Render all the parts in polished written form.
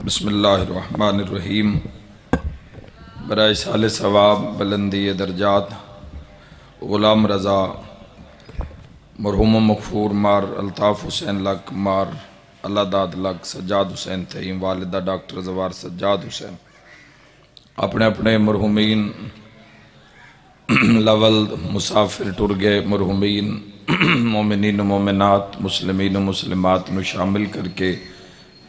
بسم اللہ الرحمن الرحیم۔ برائے سال ثواب، بلندی درجات، غلام رضا مرحوم مغفور مار الطاف حسین لک مار اللہ داد لک سجاد حسین تھیم، والدہ ڈاکٹر زوار سجاد حسین اپنے اپنے مرحومین لول مسافر ٹر گئے مرحومین مومنین و مومنات، مسلمین و مسلمات نو شامل کر کے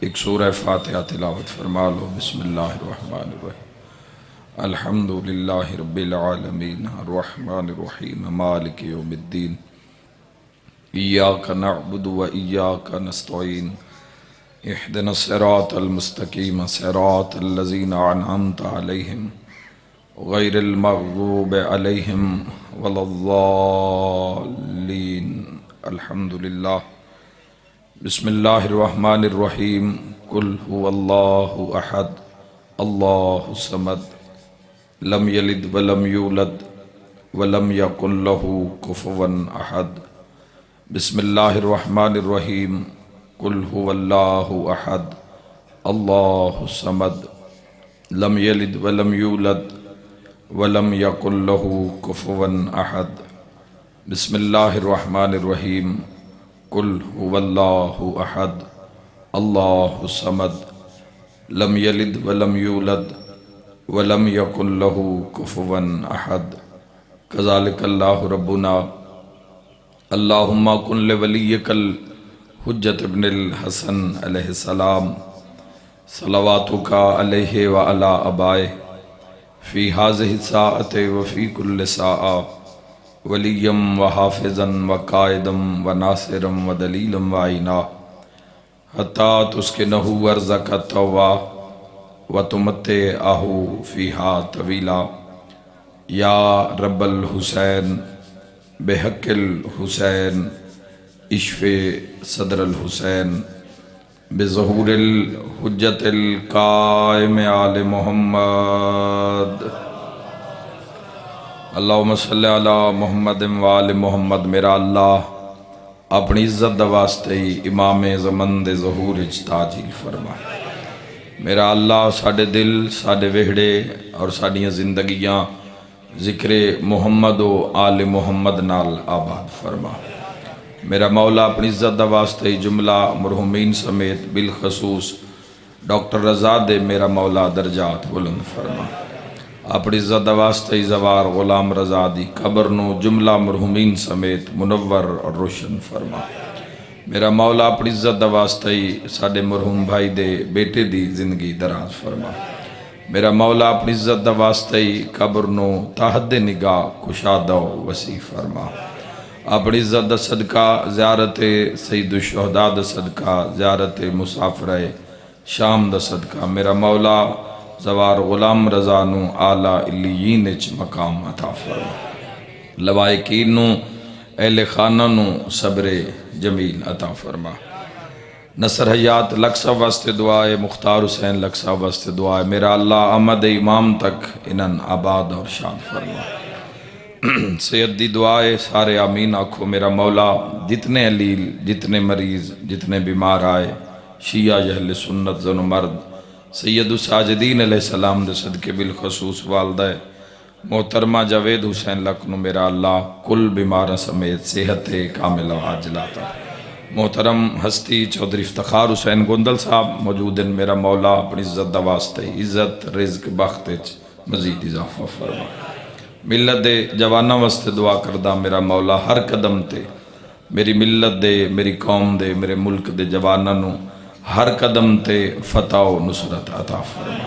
ایک سورہ فاتحہ تلاوت فرما لو۔ بسم اللہ الرحمن الرحیم۔ الحمدللہ رب العالمین الرحمن الرحیم مالک یوم الدین، ایاک نعبد و ایاک نستعین، اہدنا الصراط المستقیم صراط الذین انعمت علیہم غیر المغضوب علیہم ولا الضالین۔ الحمدللہ۔ بسم اللہ الرحمن الرحیم۔ قل هو اللہ احد اللہ الصمد لم یلد ولم یولد ولم یکن له کفوا احد۔ بسم اللہ الرحمن الرحیم۔ قل هو اللہ احد اللہ الصمد لم یلد ولم یولد ولم یکن له کفوا احد۔ بسم اللہ الرحمن الرحیم۔ قل هو اللہ احد اللہ الصمد لم یلد ولم یولد ولم یکن له کفوا احد۔ کذالک اللہ ربنا اللہم کن لولیک الحجۃ ابن الحسن علیہ السلام صلواتک علیہ وعلی آبائہ فی هذه الساعة وفی کل ساعة ولیم و حافظاً و قائداً و ناصراً و دلیلاً و عینا حتیٰ تسکنہ ارضک طوعا و تمتعہ فیہا طویلا۔ یا رب الحسین بحق الحسین اشف صدر الحسین بظہور الحجت القائم آل محمد۔ اللہم صلی علی محمد وآل محمد۔ میرا اللہ اپنی عزت دا واسطے ہی امام زمن دے ظہور تاجیل فرما۔ میرا اللہ ساڑھے دل، ساڑھے وہڑے اور ساڑھیاں زندگیاں ذکر محمد و آل محمد نال آباد فرما۔ میرا مولا اپنی عزت دا واسطے ہی جملہ مرحومین سمیت بالخصوص ڈاکٹر رضا دے میرا مولا درجات بلند فرما۔ اپنی عزت دا واسطے ہی زوار غلام رضا دی قبر نو جملہ مرحومین سمیت منور اور روشن فرما۔ میرا مولا اپنی عزت دا واسطے ہی ساڑھے مرحوم بھائی دے بیٹے دی زندگی دراز فرما۔ میرا مولا اپنی عزت دا واسطے ہی قبر نو تحت نگاہ کشادہ و وسیع فرما۔ اپنی عزت دا صدقہ زیارت سید الشہداء دا صدقہ، زیارت مسافرہ شام دا صدقہ میرا مولا زوار غلام رضا نو اعلیٰ علیین اچ مقام عطا فرما۔ لوائقین نو اہل خانہ نو صبر جمیل عطا فرما۔ نصر حیات لکسہ واسطے دعائے، مختار حسین لکسہ واسطے دعائے، میرا اللہ احمد امام تک انن آباد اور شاد فرما۔ سید دی دعائے سارے آمین آکھو۔ میرا مولا جتنے علیل، جتنے مریض، جتنے بیمار آئے، شیعہ اہل سنت زن و مرد، سید الساجدین علیہ السلام دے صدقے بالخصوص والدہ محترمہ جاوید حسین لکنو میرا اللہ کل بیمارہ سمیت صحت کامل و عاجلاتہ۔ محترم ہستی چودھری افتخار حسین گندل صاحب موجود ہیں، میرا مولا اپنی عزت دا واسطے عزت رزق بخت مزید اضافہ فرما۔ ملت دے جوانہ واسطے دعا کردہ میرا مولا ہر قدم تے میری ملت دے، میری قوم دے، میرے ملک دے جوانہ نو ہر قدم تے فتح و نصرت عطا فرما۔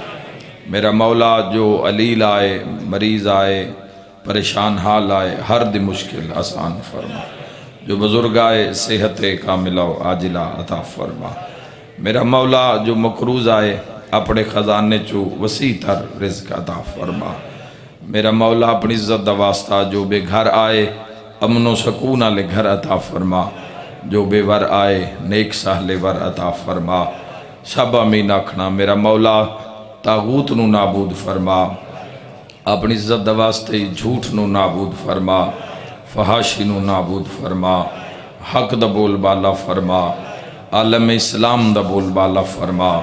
میرا مولا جو علیل آئے، مریض آئے، پریشان حال آئے، ہر دی مشکل آسان فرما۔ جو بزرگ آئے صحت کاملہ و عاجلہ عطا فرما۔ میرا مولا جو مقروض آئے اپنے خزانے چو وسیع تر رزق عطا فرما۔ میرا مولا اپنی عزت دا واسطہ جو بے گھر آئے امن و سکون والے گھر عطا فرما۔ جو بے ور آئے نیک سہلے ور عطا فرما۔ سب آمین آکھنا۔ میرا مولا تاغوت نو نابود فرما، اپنی عزت دا واسطے جھوٹ نو نابود فرما، فحاشی نو نابود فرما، حق دا بول بالا فرما، عالم اسلام دا بول بالا فرما،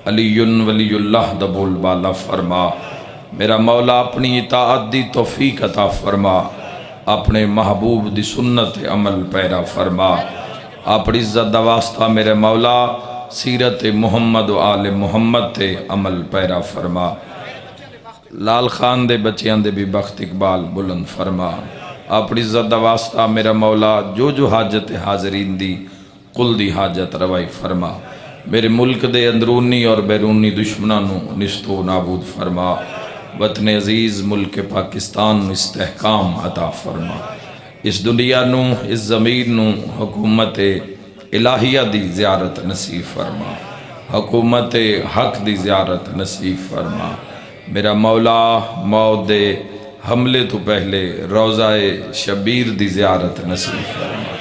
علی ولی اللہ دا بول بالا فرما۔ میرا مولا اپنی اطاعت دی توفیق عطا فرما، اپنے محبوب دی سنت عمل پیرا فرما۔ اپنی عزت دا واسطہ میرے مولا سیرت محمد و آل محمد تے عمل پیرا فرما۔ لال خان دے بچیاں دے بھی بخت اقبال بلند فرما۔ اپنی عزت دا واسطہ میرا مولا جو حاجت حاضرین دی کل دی حاجت روائی فرما۔ میرے ملک دے اندرونی اور بیرونی دشمنانوں نستو نابود فرما۔ وطن عزیز ملک پاکستان استحکام عطا فرما۔ اس دنیا نو اس زمین نو حکومت الہیہ دی زیارت نصیب فرما، حکومت حق دی زیارت نصیب فرما۔ میرا مولا موت دے حملے تو پہلے روضہ شبیر دی زیارت نصیب فرما۔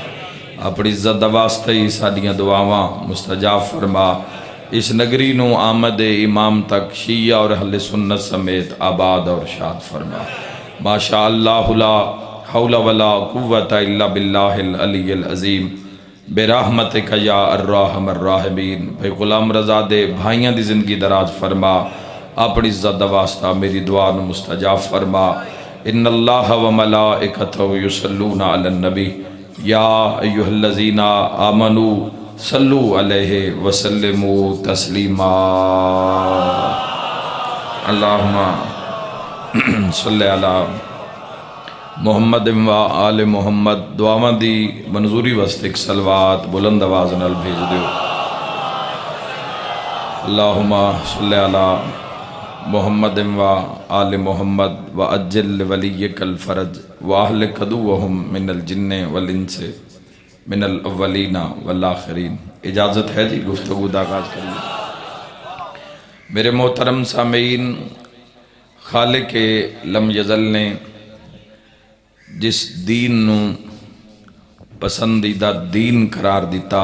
اپنی عزت دا واسطہ ہی ساڈیاں دعاواں مستجاب فرما۔ اس نگری نو آمد امام تک شیعہ اور اہل سنت سمیت آباد اور شاد فرما۔ ماشاء اللہ لا حول ولا قوت الا باللہ العلی العظیم برحمتک یا الرحم الراحمین۔ بھائی غلام رضا دے بھائیاں دی زندگی دراز فرما۔ اپنی عزت دا واسطہ میری دعا نو مستجاب فرما۔ ان اللہ و ملائکتہ یصلون علی النبی یا ایہا الذین آمنوا صلو علیہ وسلموا تسلیما۔ اللہم صلی علی محمد و آل محمد۔ دعاواں دی منظوری واسطے ایک صلوات بلند آواز نال بھیج دیو۔ اللہم صلی علی محمد و آل محمد و اجل ولیک الفرج و اہلک عدوہم من الجن والانس من الاولین والآخرین۔ اجازت ہے جی گفتگو دا آغاز کریے۔ میرے محترم سامعین، خالق لم یزل نے جس دین نو پسندیدہ دین قرار دیتا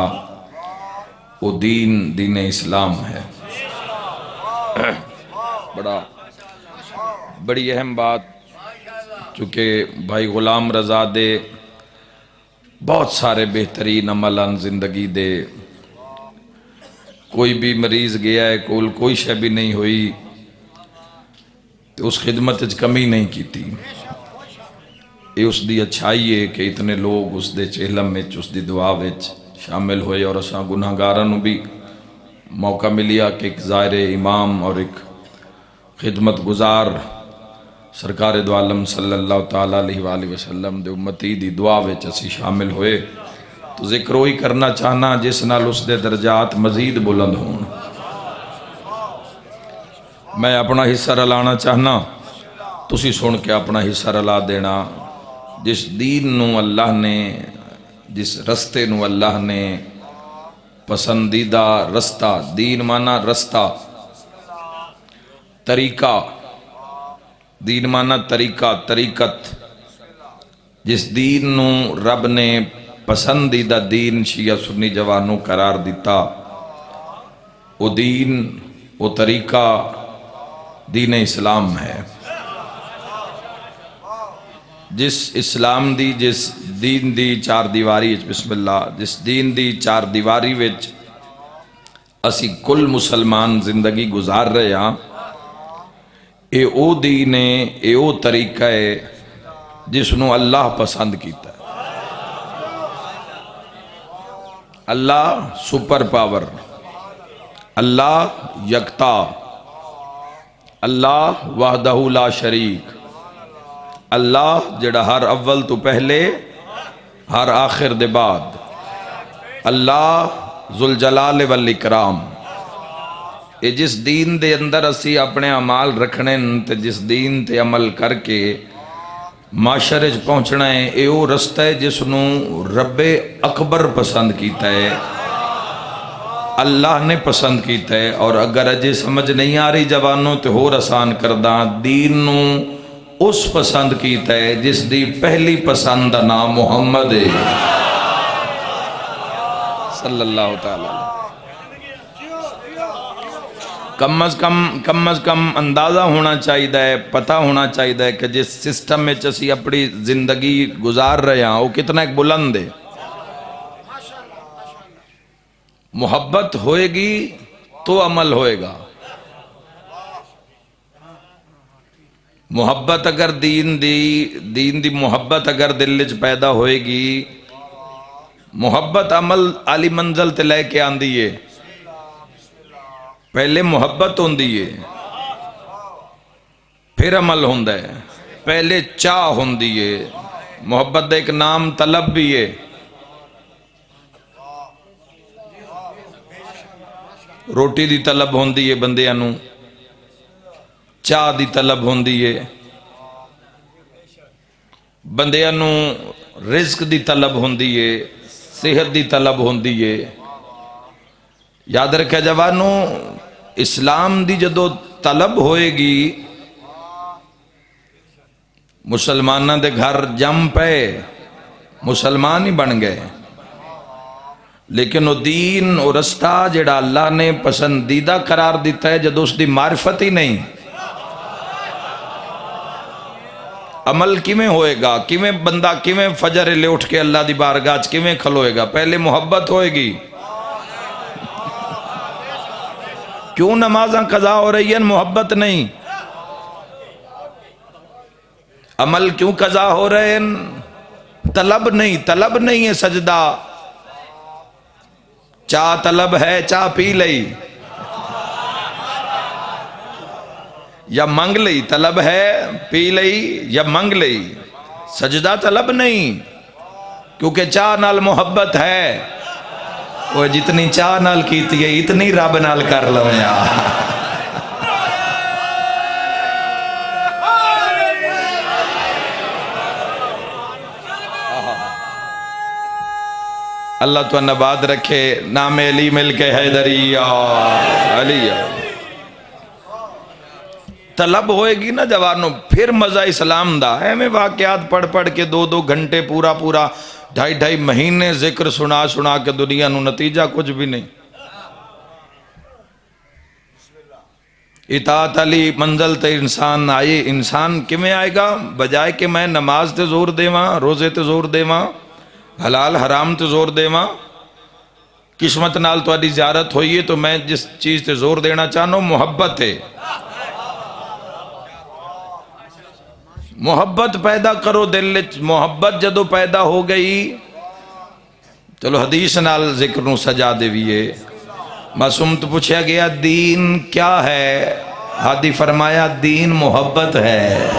وہ دین اسلام ہے۔ بڑی اہم بات، چونکہ بھائی غلام رضا دے بہت سارے بہترین عملان زندگی دے، کوئی بھی مریض گیا ہے کوئی شے بھی نہیں ہوئی تو اس خدمت اچ کمی نہیں کیتی۔ یہ اس دی اچھائی ہے کہ اتنے لوگ اس دے چہلم میں اس دی دعا وچ شامل ہوئے، اور اساں گناہگاراں بھی موقع ملیا کہ ایک ظاہر امام اور ایک خدمت گزار سرکار دو عالم صلی اللہ تعالیٰ علیہ وآلہ وسلم دے امتی دی دعا وچ اسی شامل ہوئے، تو ذکر وہی کرنا چاہنا جس نال اس دے درجات مزید بلند ہون۔ میں اپنا حصہ رلانا چاہنا، تسی سن کے اپنا حصہ رلا دینا۔ جس دین نو اللہ نے، جس رستے نو اللہ نے پسندیدہ رستہ، دین مانا رستہ، طریقہ، دین مانا طریقہ، طریقت، جس دین نو رب نے پسندیدہ دین شیعہ سنی جوانوں قرار دیتا، وہ دین، وہ طریقہ دین اسلام ہے۔ جس اسلام دی، جس دین دی چار دیواری، بسم اللہ، جس دین دی چار دیواری وچ اسی کل مسلمان زندگی گزار رہے ہیں، اے او دین ہے، اے او طریقہ ہے جس نو اللہ پسند کیتا ہے۔ اللہ سپر پاور، اللہ یکتا، اللہ وحدہ لا شریک، اللہ جڑا ہر اول تو پہلے ہر آخر دے بعد، اللہ ذوالجلال والاکرام۔ اے جس دین دے اندر اسی اپنے عمال رکھنے تے جس دین تے عمل کر کے معاشرے چ پہنچنا ہے، اے او رستہ ہے جس نو رب اکبر پسند کیتا ہے، اللہ نے پسند کیتا ہے۔ اور اگر اجے سمجھ نہیں آ رہی جوانوں تے ہور آسان کرداں، دین نو اس پسند کیتا ہے جس دی پہلی پسند دا نام محمد ہے صلی اللہ تعالی۔ کم از کم اندازہ ہونا چاہیے، پتہ ہونا چاہیے کہ جس سسٹم میں اسی اپنی زندگی گزار رہے ہیں وہ کتنا ایک بلند ہے۔ محبت ہوئے گی تو عمل ہوئے گا. محبت اگر دین دی محبت اگر دل وچ پیدا ہوئے گی، محبت عمل علی منزل تے لے کے آندی ہے. پہلے محبت ہوندی ہے پھر عمل ہوندا ہے. پہلے چاہ ہوندی ہے. محبت دا ایک نام طلب بھی ہے. روٹی دی طلب ہوندی ہے بندیاں نوں، چاہ دی طلب ہوندی ہے بندیاں نوں، رزق دی طلب ہوندی ہے، صحت دی طلب ہوندی ہے. یاد رکھے جوانوں، اسلام دی جدو طلب ہوئے گی، مسلمانہ دے گھر جم پے، مسلمان ہی بن گئے. لیکن وہ دین اور رستہ جڑا اللہ نے پسندیدہ قرار دیتا ہے، جدو اس دی معرفت ہی نہیں، عمل کیویں ہوئے گا؟ کیویں بندہ کیویں فجر لے اٹھ کے اللہ دی بارگاہ وچ کیویں کھلوئے گا؟ پہلے محبت ہوئے گی. کیوں نمازاں قضا ہو رہی ہیں؟ محبت نہیں. عمل کیوں قضا ہو رہے ہیں؟ طلب نہیں ہے سجدہ. چاہ طلب ہے، چاہ پی لئی یا منگ لئی. طلب ہے، پی لئی یا منگ لئی. سجدہ طلب نہیں، کیونکہ چاہ نال محبت ہے. وہ جتنی چاہ نال کیتی ہے اتنی رب نال کر لو یار. اللہ تو نباد رکھے. نام علی مل کے حیدری علی. طلب ہوئے گی نا جوانوں، پھر مزہ اسلام دا ہے. میں واقعات پڑھ پڑھ کے 2 گھنٹے پورا 2.5 مہینے ذکر سنا کے دنیا نو نتیجہ کچھ بھی نہیں. اطاعت علی منزل تے انسان آئے. انسان کیویں آئے گا؟ بجائے کہ میں نماز تے زور دیواں، روزے تے زور دیواں، حلال حرام تے زور دیواں. قسمت نال تہاڈی زیارت ہوئی ہے تو میں جس چیز تے زور دینا چاہنا محبت ہے. محبت پیدا کرو دل وچ. محبت جدو پیدا ہو گئی، چلو حدیث نال ذکر نو سجا دیویے. معصوم تو پوچھا گیا دین کیا ہے؟ ہادی فرمایا دین محبت ہے.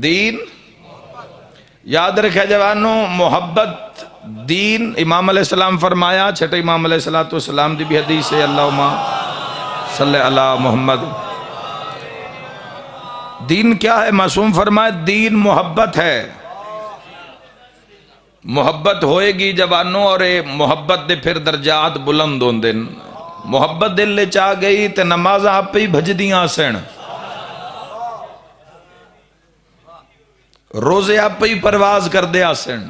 دین یاد رکھے جوانوں، محبت دین. امام علیہ السلام فرمایا، چھٹے امام علیہ السلام دی بھی حدیث ہے، اللہم صلی علی محمد. دین کیا ہے؟ معصوم فرمائے دین محبت ہے. محبت ہوئے گی جوانوں، اور محبت دے پھر درجات بلند ہون دن. محبت دل لے چاہ گئی تے نماز آپ ہی بھجدیاں سن، روزے آپ ہی پرواز کر دیا سن،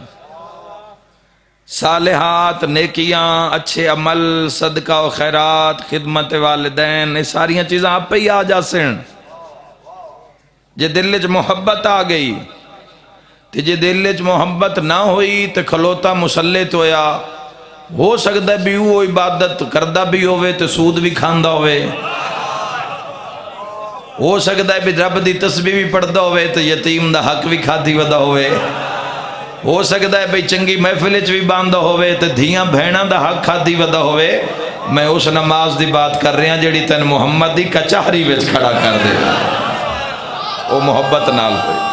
صالحات، نیکیاں، اچھے عمل، صدقہ و خیرات، خدمت والدین، یہ ساریاں چیزیں آپ پہ ہی آ جا سن. جے دل وچ محبت آ گئی تے جے دل وچ محبت نہ ہوئی تے کھلوتا مسلط ہویا. ہو سکتا ہے بھی وہ عبادت کردہ بھی ہوئے تے سود بھی کھاندہ ہوئے. ہو سکتا ہے بھی رب دی تسبیح بھی پڑھدا ہوئے تے یتیم دا حق بھی کھادی ودا ہوئے. ہو سکتا ہے بھئی چنگی محفل وچ بھی باندھا ہوئے تے دھیاں بہناں دا حق کھادی ودا ہوئے. میں اس نماز دی بات کر رہا جڑی تین محمد دی کچہری وچ کھڑا کر دے. وہ محبت نال ہوئے گی.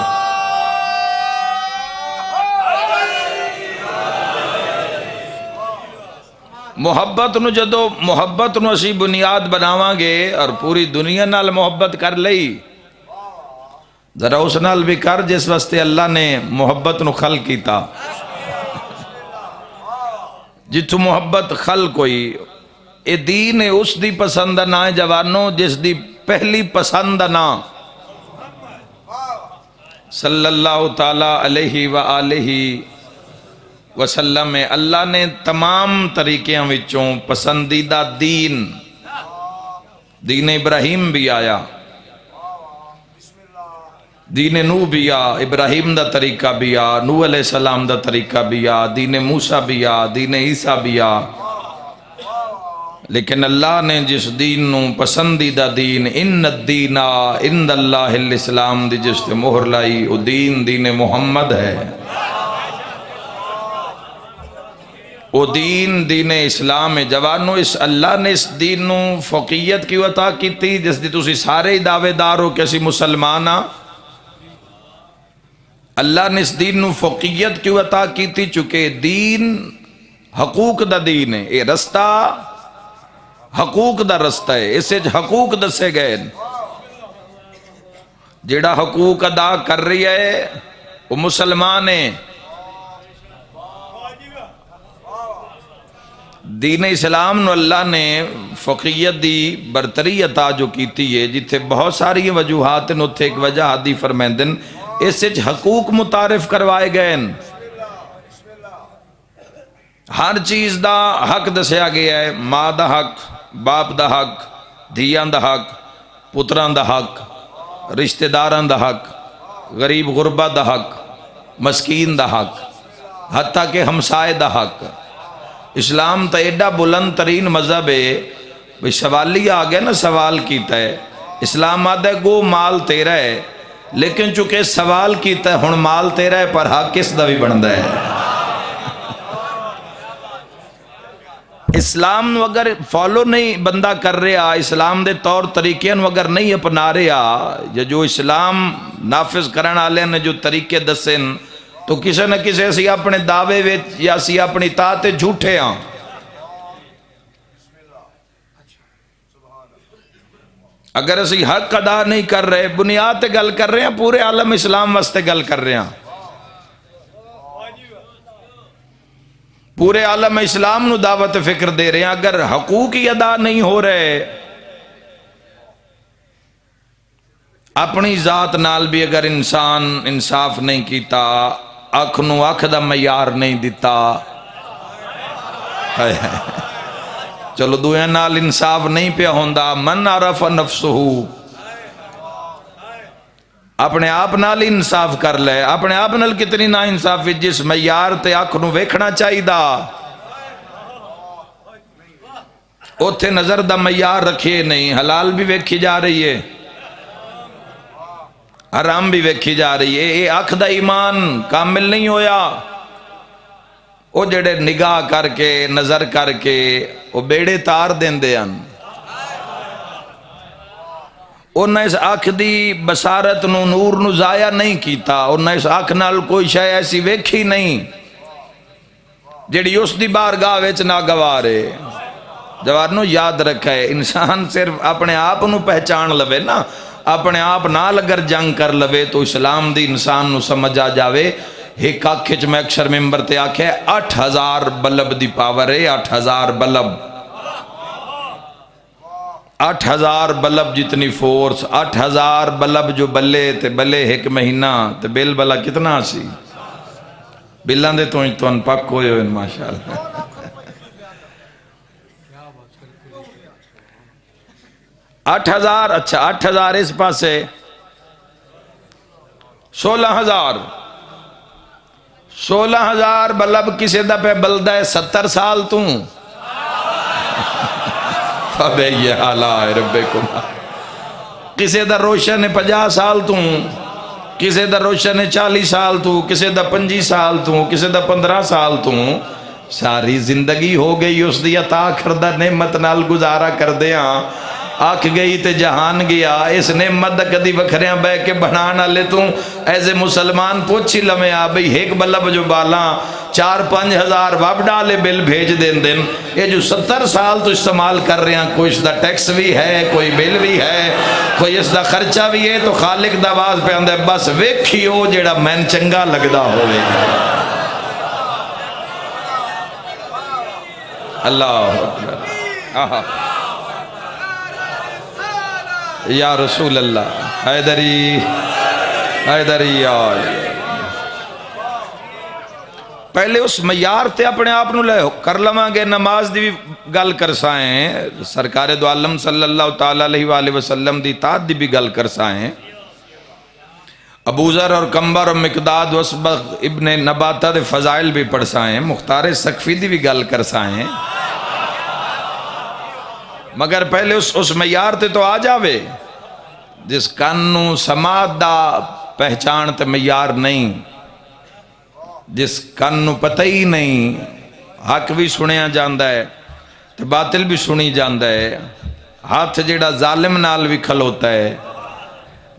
محبت نو جدو محبت نو اسی بنیاد بناواں گے اور پوری دنیا نال محبت کر لئی، ذرا اس نال بھی کر جس واسطے اللہ نے محبت نو خلق کیتا. جتو محبت خلق ہوئی، اے دین اس دی پسند نہ ہے جوانوں جس دی پہلی پسند نہ صلی اللہ تعالی علیہ وآلہ وسلم. اللہ نے تمام طریقیاں وچوں پسندیدہ دین دین ابراہیم بھی آیا، دین نوح بھی آ، ابراہیم دا طریقہ بھی آ، نوح علیہ السلام دا طریقہ بھی آ، دین موسیٰ بھی آ، دین عیسیٰ بھی آ، لیکن اللہ نے جس دین نو پسندیدہ دین ان الدین عند اللہ الاسلام دی جس تے مہر لائی وہ دین محمد ہے، وہ دین اسلام ہے۔ جوانو اس اللہ نے اس دین نو فوقیت کیوں عطا کی تھی جس دی تسی سارے ہی دعوے دار ہو کہ اسی مسلمان ہاں؟ اللہ نے اس دین نو فوقیت کیوں عطا کی تھی؟ چونکہ دین حقوق دا دین ہے، یہ رستہ حقوق دا رستہ ہے، اسے حقوق دسے گئے، جیڑا حقوق ادا کر رہی ہے وہ مسلمان ہے۔ دین اسلام نو اللہ نے فقیت دی برتری عطا جو کیتی ہے، جتھے بہت ساری وجوہات ہیں، اتھے ایک وجہ حدی فرمیندن اس وچ حقوق متعارف کروائے گئے، ہر چیز دا حق دسیا گیا ہے، ماں دا حق، باپ دا حق، دھیان دا حق، پتران دا حق، رشتہ داران دا حق، غریب غربہ دا حق، مسکین دا حق، حتیٰ کہ ہمسائے دا حق۔ اسلام تا ایڈا بلند ترین مذہب ہے، بھئی سوالی آگیا نا سوال کیتا ہے، اسلام آدھا ہے گو مال تیرا ہے، لیکن چونکہ سوال کیتا ہے ہن مال تیرا ہے پر حق کس دا بھی بندا ہے۔ اسلام نو اگر فالو نہیں بندہ کر رہا، اسلام دے طور طریقے نو اگر نہیں اپنا رہا، یا جو اسلام نافذ کرن والے نے جو طریقے دسن، تو کسی نہ کسی اسی اپنے دعوے وچ یا اسی اپنی اطاعت جھوٹے ہاں۔ اگر اسی حق ادا نہیں کر رہے، بنیاد تے گل کر رہے ہیں، پورے عالم اسلام واسطے گل کر رہے ہیں، پورے عالم اسلام نو دعوت فکر دے رہے ہیں، اگر حقوق ہی ادا نہیں ہو رہے، اپنی ذات نال بھی اگر انسان انصاف نہیں کیتا، اکھ نو اکھ دا معیار نہیں دیتا، چلو دوئے نال انصاف نہیں پیا ہوندا، من عرف نفسہ، اپنے آپ نال انصاف کر لے، اپنے آپ نال کتنی نا انصافی جس معیار تے اکھ نو ویکھنا چاہی دا، اوتھے نظر دا معیار رکھے نہیں، حلال بھی ویکھی جا رہی ہے، حرام بھی ویکھی جا رہی ہے، یہ اکھ دا ایمان کامل نہیں ہویا۔ وہ جڑے نگاہ کر کے نظر کر کے وہ بیڑے تار دیندے ہیں، انہیں اس اکھ دی بصارت نو نور نو ضائع نہیں کیتا، انہیں اس اکھ نال کوئی شے ایسی ویکھی نہیں جڑی اس دی بارگاہ وچ ناگوار ہے۔ جوانو یاد رکھے، انسان صرف اپنے آپ نو پہچان لوے نا، اپنے آپ نال اگر جنگ کر لوے تو اسلام دی انسان نو سمجھ آ جاوے۔ ایک آنکھچ میں اکثر ممبر تے آکھے 8000 بلب دی پاور ہے، 8000 بلب، 8000 بلب جتنی فورس، 8000 بلب جو بلے تے بلے ایک مہینہ تے بل بلا کتنا سی، بلان دے تو ان پک ہوئے ہوئے ماشاءاللہ۔ 8000، اچھا 8000 اس پاسے 16,000 بلب کسی دا پہ بلدہ ہے 70 سال توں، فَبَيَّ آلَاءِ رَبِّكُمَا، کسی دا روشن ہے 50 سال توں، کسی دا روشن ہے 40 سال توں، کسی دا 25 سال توں، کسی دا 15 سال توں، ساری زندگی ہو گئی اس دی عطا کردہ نعمت نال گزارا کر دیا، آکھ گئی تے جہان گیا، اس نعمت دا کدی وکھریاں بے کے بنانا لے تو ایسے مسلمان پوچھی لمیں آ بھئی ایک بلب جو بالا 4-5 ہزار واب ڈالے بل بھیج دین دن، یہ جو 70 سال تو استعمال کر رہے ہیں، کوئی اس دا ٹیکس بھی ہے، کوئی بل بھی ہے، کوئی اس دا خرچہ بھی ہے، تو خالق دا آواز پہ اندے بس ویکھیو جیڑا مین چنگا لگدا ہوئے۔ اللہ اکبر، یا رسول اللہ، حیدری حیدری آئی۔ پہلے اس معیار تے اپنے آپ نو لے کر لواں گے، نماز دی بھی گل کر سائیں، سرکار دو عالم صلی اللہ تعالیٰ علیہ وآلہ وسلم دی اطاعت دی بھی گل کر سائیں، ابو ذر اور کمبر اور مقداد وسبق ابن نباتہ دے فضائل بھی پڑھ سائیں، مختار سقفی دی بھی گل کر سائیں، مگر پہلے اس معیار تے تو آ جاوے جس کانوں سماعت دا پہچان تے معیار نہیں، جس کانوں پتہ ہی نہیں حق بھی سنیا جاندہ ہے تے باطل بھی سنی جاندہ ہے، ہاتھ جیڑا ظالم نال بھی کھلوتا ہے،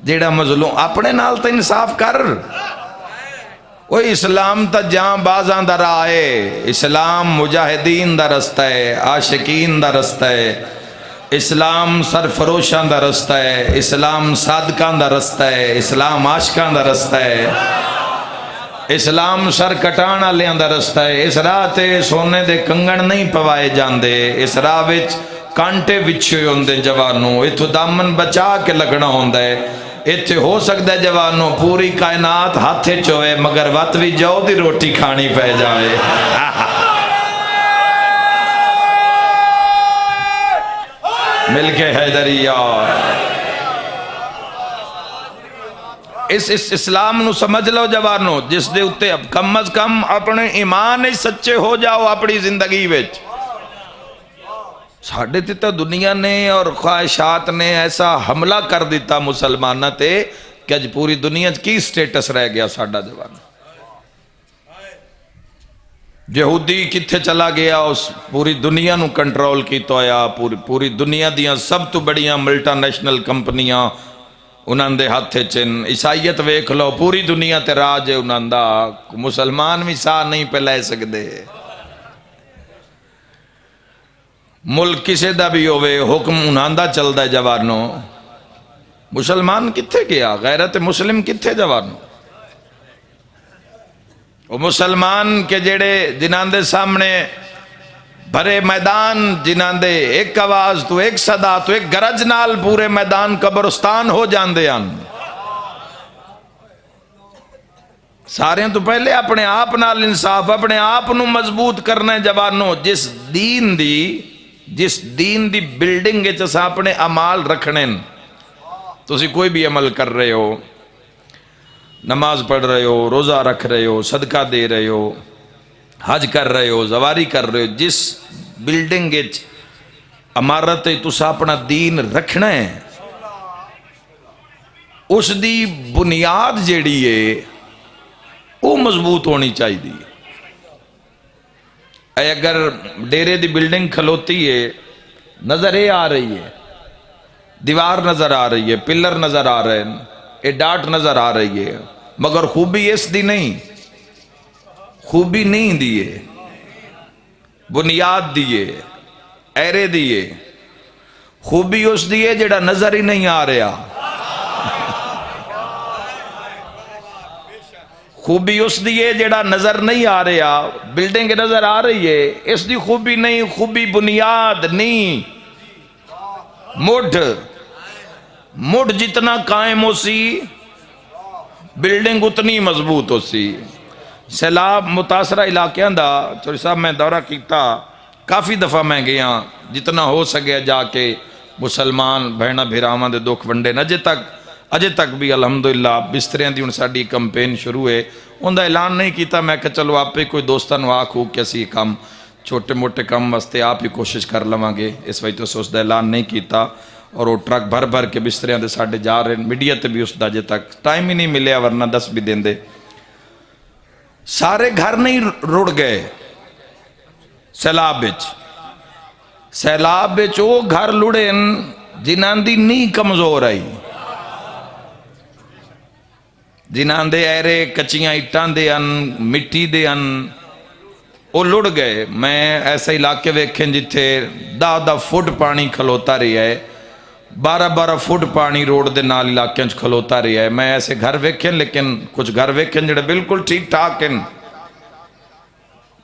جیڑا مظلوم اپنے نال تا انصاف کر۔ وہ اسلام تا جہاں بازاں دا راہ ہے، اسلام مجاہدین دا رستہ ہے، عاشقین دا رستہ ہے، اسلام سرفروشاں دا رستہ ہے، اسلام صادقاں دا رستہ ہے، اسلام عاشقاں دا رستہ ہے، اسلام سر کٹان والیاں دا رستہ ہے۔ اس راہ تے سونے دے کنگن نہیں پوائے جاندے، اس راہ وچ کانٹے وچھے ہوندے جوانوں، اتھو دامن بچا کے لگنا ہوندا ہے۔ اتھے ہو سکتا ہے جوانوں پوری کائنات ہاتھے چوئے مگر وقت بھی جو دی روٹی کھانی پہ جائے۔ مل کے حیدریہ اس اسلام نو سمجھ لو جوانوں، جس دے اتے اب کم از کم اپنے ایمان ہی سچے ہو جاؤ اپنی زندگی وچ۔ ساڑھے تیتا دنیا نے اور خواہشات نے ایسا حملہ کر دیتا مسلمانہ تے کہ اج پوری دنیا کی سٹیٹس رہ گیا ساڑھا جوان۔ یہودی کتھے چلا گیا، اس پوری دنیا نو کنٹرول کی تو آیا، پوری دنیا دیاں سب تو بڑیاں ملٹا نیشنل کمپنیاں انہاں دے ہاتھے چن۔ عیسائیت ویکھ لو پوری دنیا تے راج ہے انہاں دا، مسلمان بھی ساہ نہیں پہ لے سکدے۔ ملک کسے دا بھی ہوئے حکم انہاں دا چل دا جوانوں، مسلمان کتھے گیا، غیرت مسلم کتھے جوانوں؟ وہ مسلمان کے جڑے جنہاں دے سامنے بھرے میدان، جنہاں دے ایک آواز تو ایک صدا تو ایک گرج نال پورے میدان قبرستان ہو جاندے ہیں۔ سارے تو پہلے اپنے آپ نال انصاف، اپنے آپ نو مضبوط کرنا ہے جوانوں۔ جس دین دی بلڈنگ ہے جسا اپنے عمال رکھنے، تسی کوئی بھی عمل کر رہے ہو، نماز پڑھ رہے ہو، روزہ رکھ رہے ہو، صدقہ دے رہے ہو، حج کر رہے ہو، زواری کر رہے ہو، جس بلڈنگ عمارت تسا اپنا دین رکھنا ہے، اس دی بنیاد جیڑی ہے وہ مضبوط ہونی چاہیے۔ اگر ڈیرے دی بلڈنگ کھلوتی ہے، نظر یہ آ رہی ہے، دیوار نظر آ رہی ہے، پلر نظر آ رہے ہیں، یہ ڈاٹ نظر آ رہی ہے، مگر خوبی اس دی نہیں، خوبی نہیں دیئے، بنیاد دیئے، ایرے دیئے، خوبی اس دیئے جڑا نظر ہی نہیں آ رہا، خوبی اس دیئے جڑا نظر نہیں آ رہا، بلڈنگ نظر آ رہی ہے، اس دی خوبی نہیں، خوبی بنیاد نہیں، مڈ جتنا قائم ہو سی بلڈنگ اتنی مضبوط ہو سی۔ سیلاب متاثرہ علاقیاں دا چوری صاحب میں دورہ کیتا، کافی دفعہ میں گیا، جتنا ہو سکے جا کے مسلمان بہنا بھیراواں دے دکھ ونڈے، اجے تک بھی الحمدللہ بستریاں دی ان ساڑی کمپین شروع ہے، ان دا اعلان نہیں کیتا، میں کہ چلو آپ پہ کوئی دوستان واقع ہو کیسی کام چھوٹے موٹے کام واسطے آپ ہی کوشش کر لواں گے، اس وجہ سے اس دا اعلان نہیں کیتا، اور وہ ٹرک بھر کے بستریاں دے ساڑے جا رہے ہیں، میڈیا تے بھی اس دا جے تک ٹائم ہی نہیں ملیا، ورنہ 10 بھی دیں دے۔ سارے گھر نہیں رڑ گئے سیلاب بچ وہ گھر لڑے جنہاں دی نہیں کمزور آئی، جنہاں دے ایرے کچیاں اٹھان دے ان مٹی دے ان وہ لڑ گئے۔ میں ایسے علاقے ویکھیں جتھے 10 فٹ پانی کھلوتا رہی ہے، 12 فٹ پانی روڈ دے نال علاقے کھلوتا رہی ہے۔ میں ایسے گھر ویکھیں، لیکن کچھ گھر ویکھیں جڑے بالکل ٹھیک ٹھاک ہیں،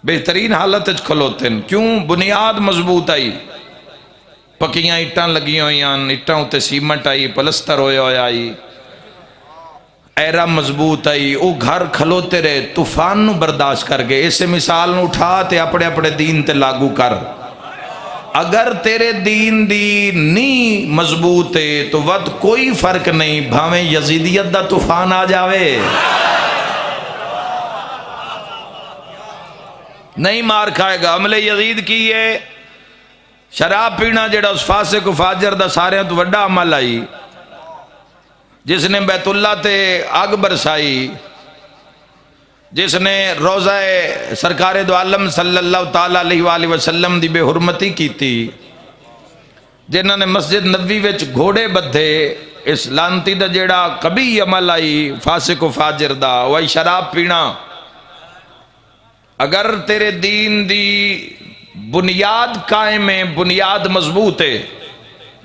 بہترین حالت کھلوتے ہیں۔ کیوں؟ بنیاد مضبوط آئی، پکیاں اٹھان لگی ہوئی ہیں، اٹھان ہوتے سیمنٹ آئی، پلستر ہویا آئی، ایرا مضبوط آئی، وہ گھر کھلوتے رہے، طوفان نو برداشت کر گئے۔ اسے مثال نو اٹھا تے اپنے دین تے لاگو کر، اگر تیرے دین دی نہیں مضبوط ہے تو ود کوئی فرق نہیں، بھاویں یزیدیت دا طوفان آ جاوے نہیں مار کھائے گا۔ عمل یزید کی ہے شراب پینا، جڑا اس فاسق و فاجر دا سارے تو وڈا عمل آئی، جس نے بیت اللہ تے آگ برسائی، جس نے روزہ سرکار دو عالم صلی اللہ تعالی علیہ وآلہ وسلم دی بے حرمتی کی تھی، جنہوں نے مسجد نبوی وچ گھوڑے بدھے، اس لانتی دا جیڑا کبھی عمل آئی فاسق و فاجر دا وہی شراب پینا۔ اگر تیرے دین دی بنیاد قائم ہے، بنیاد مضبوط ہے،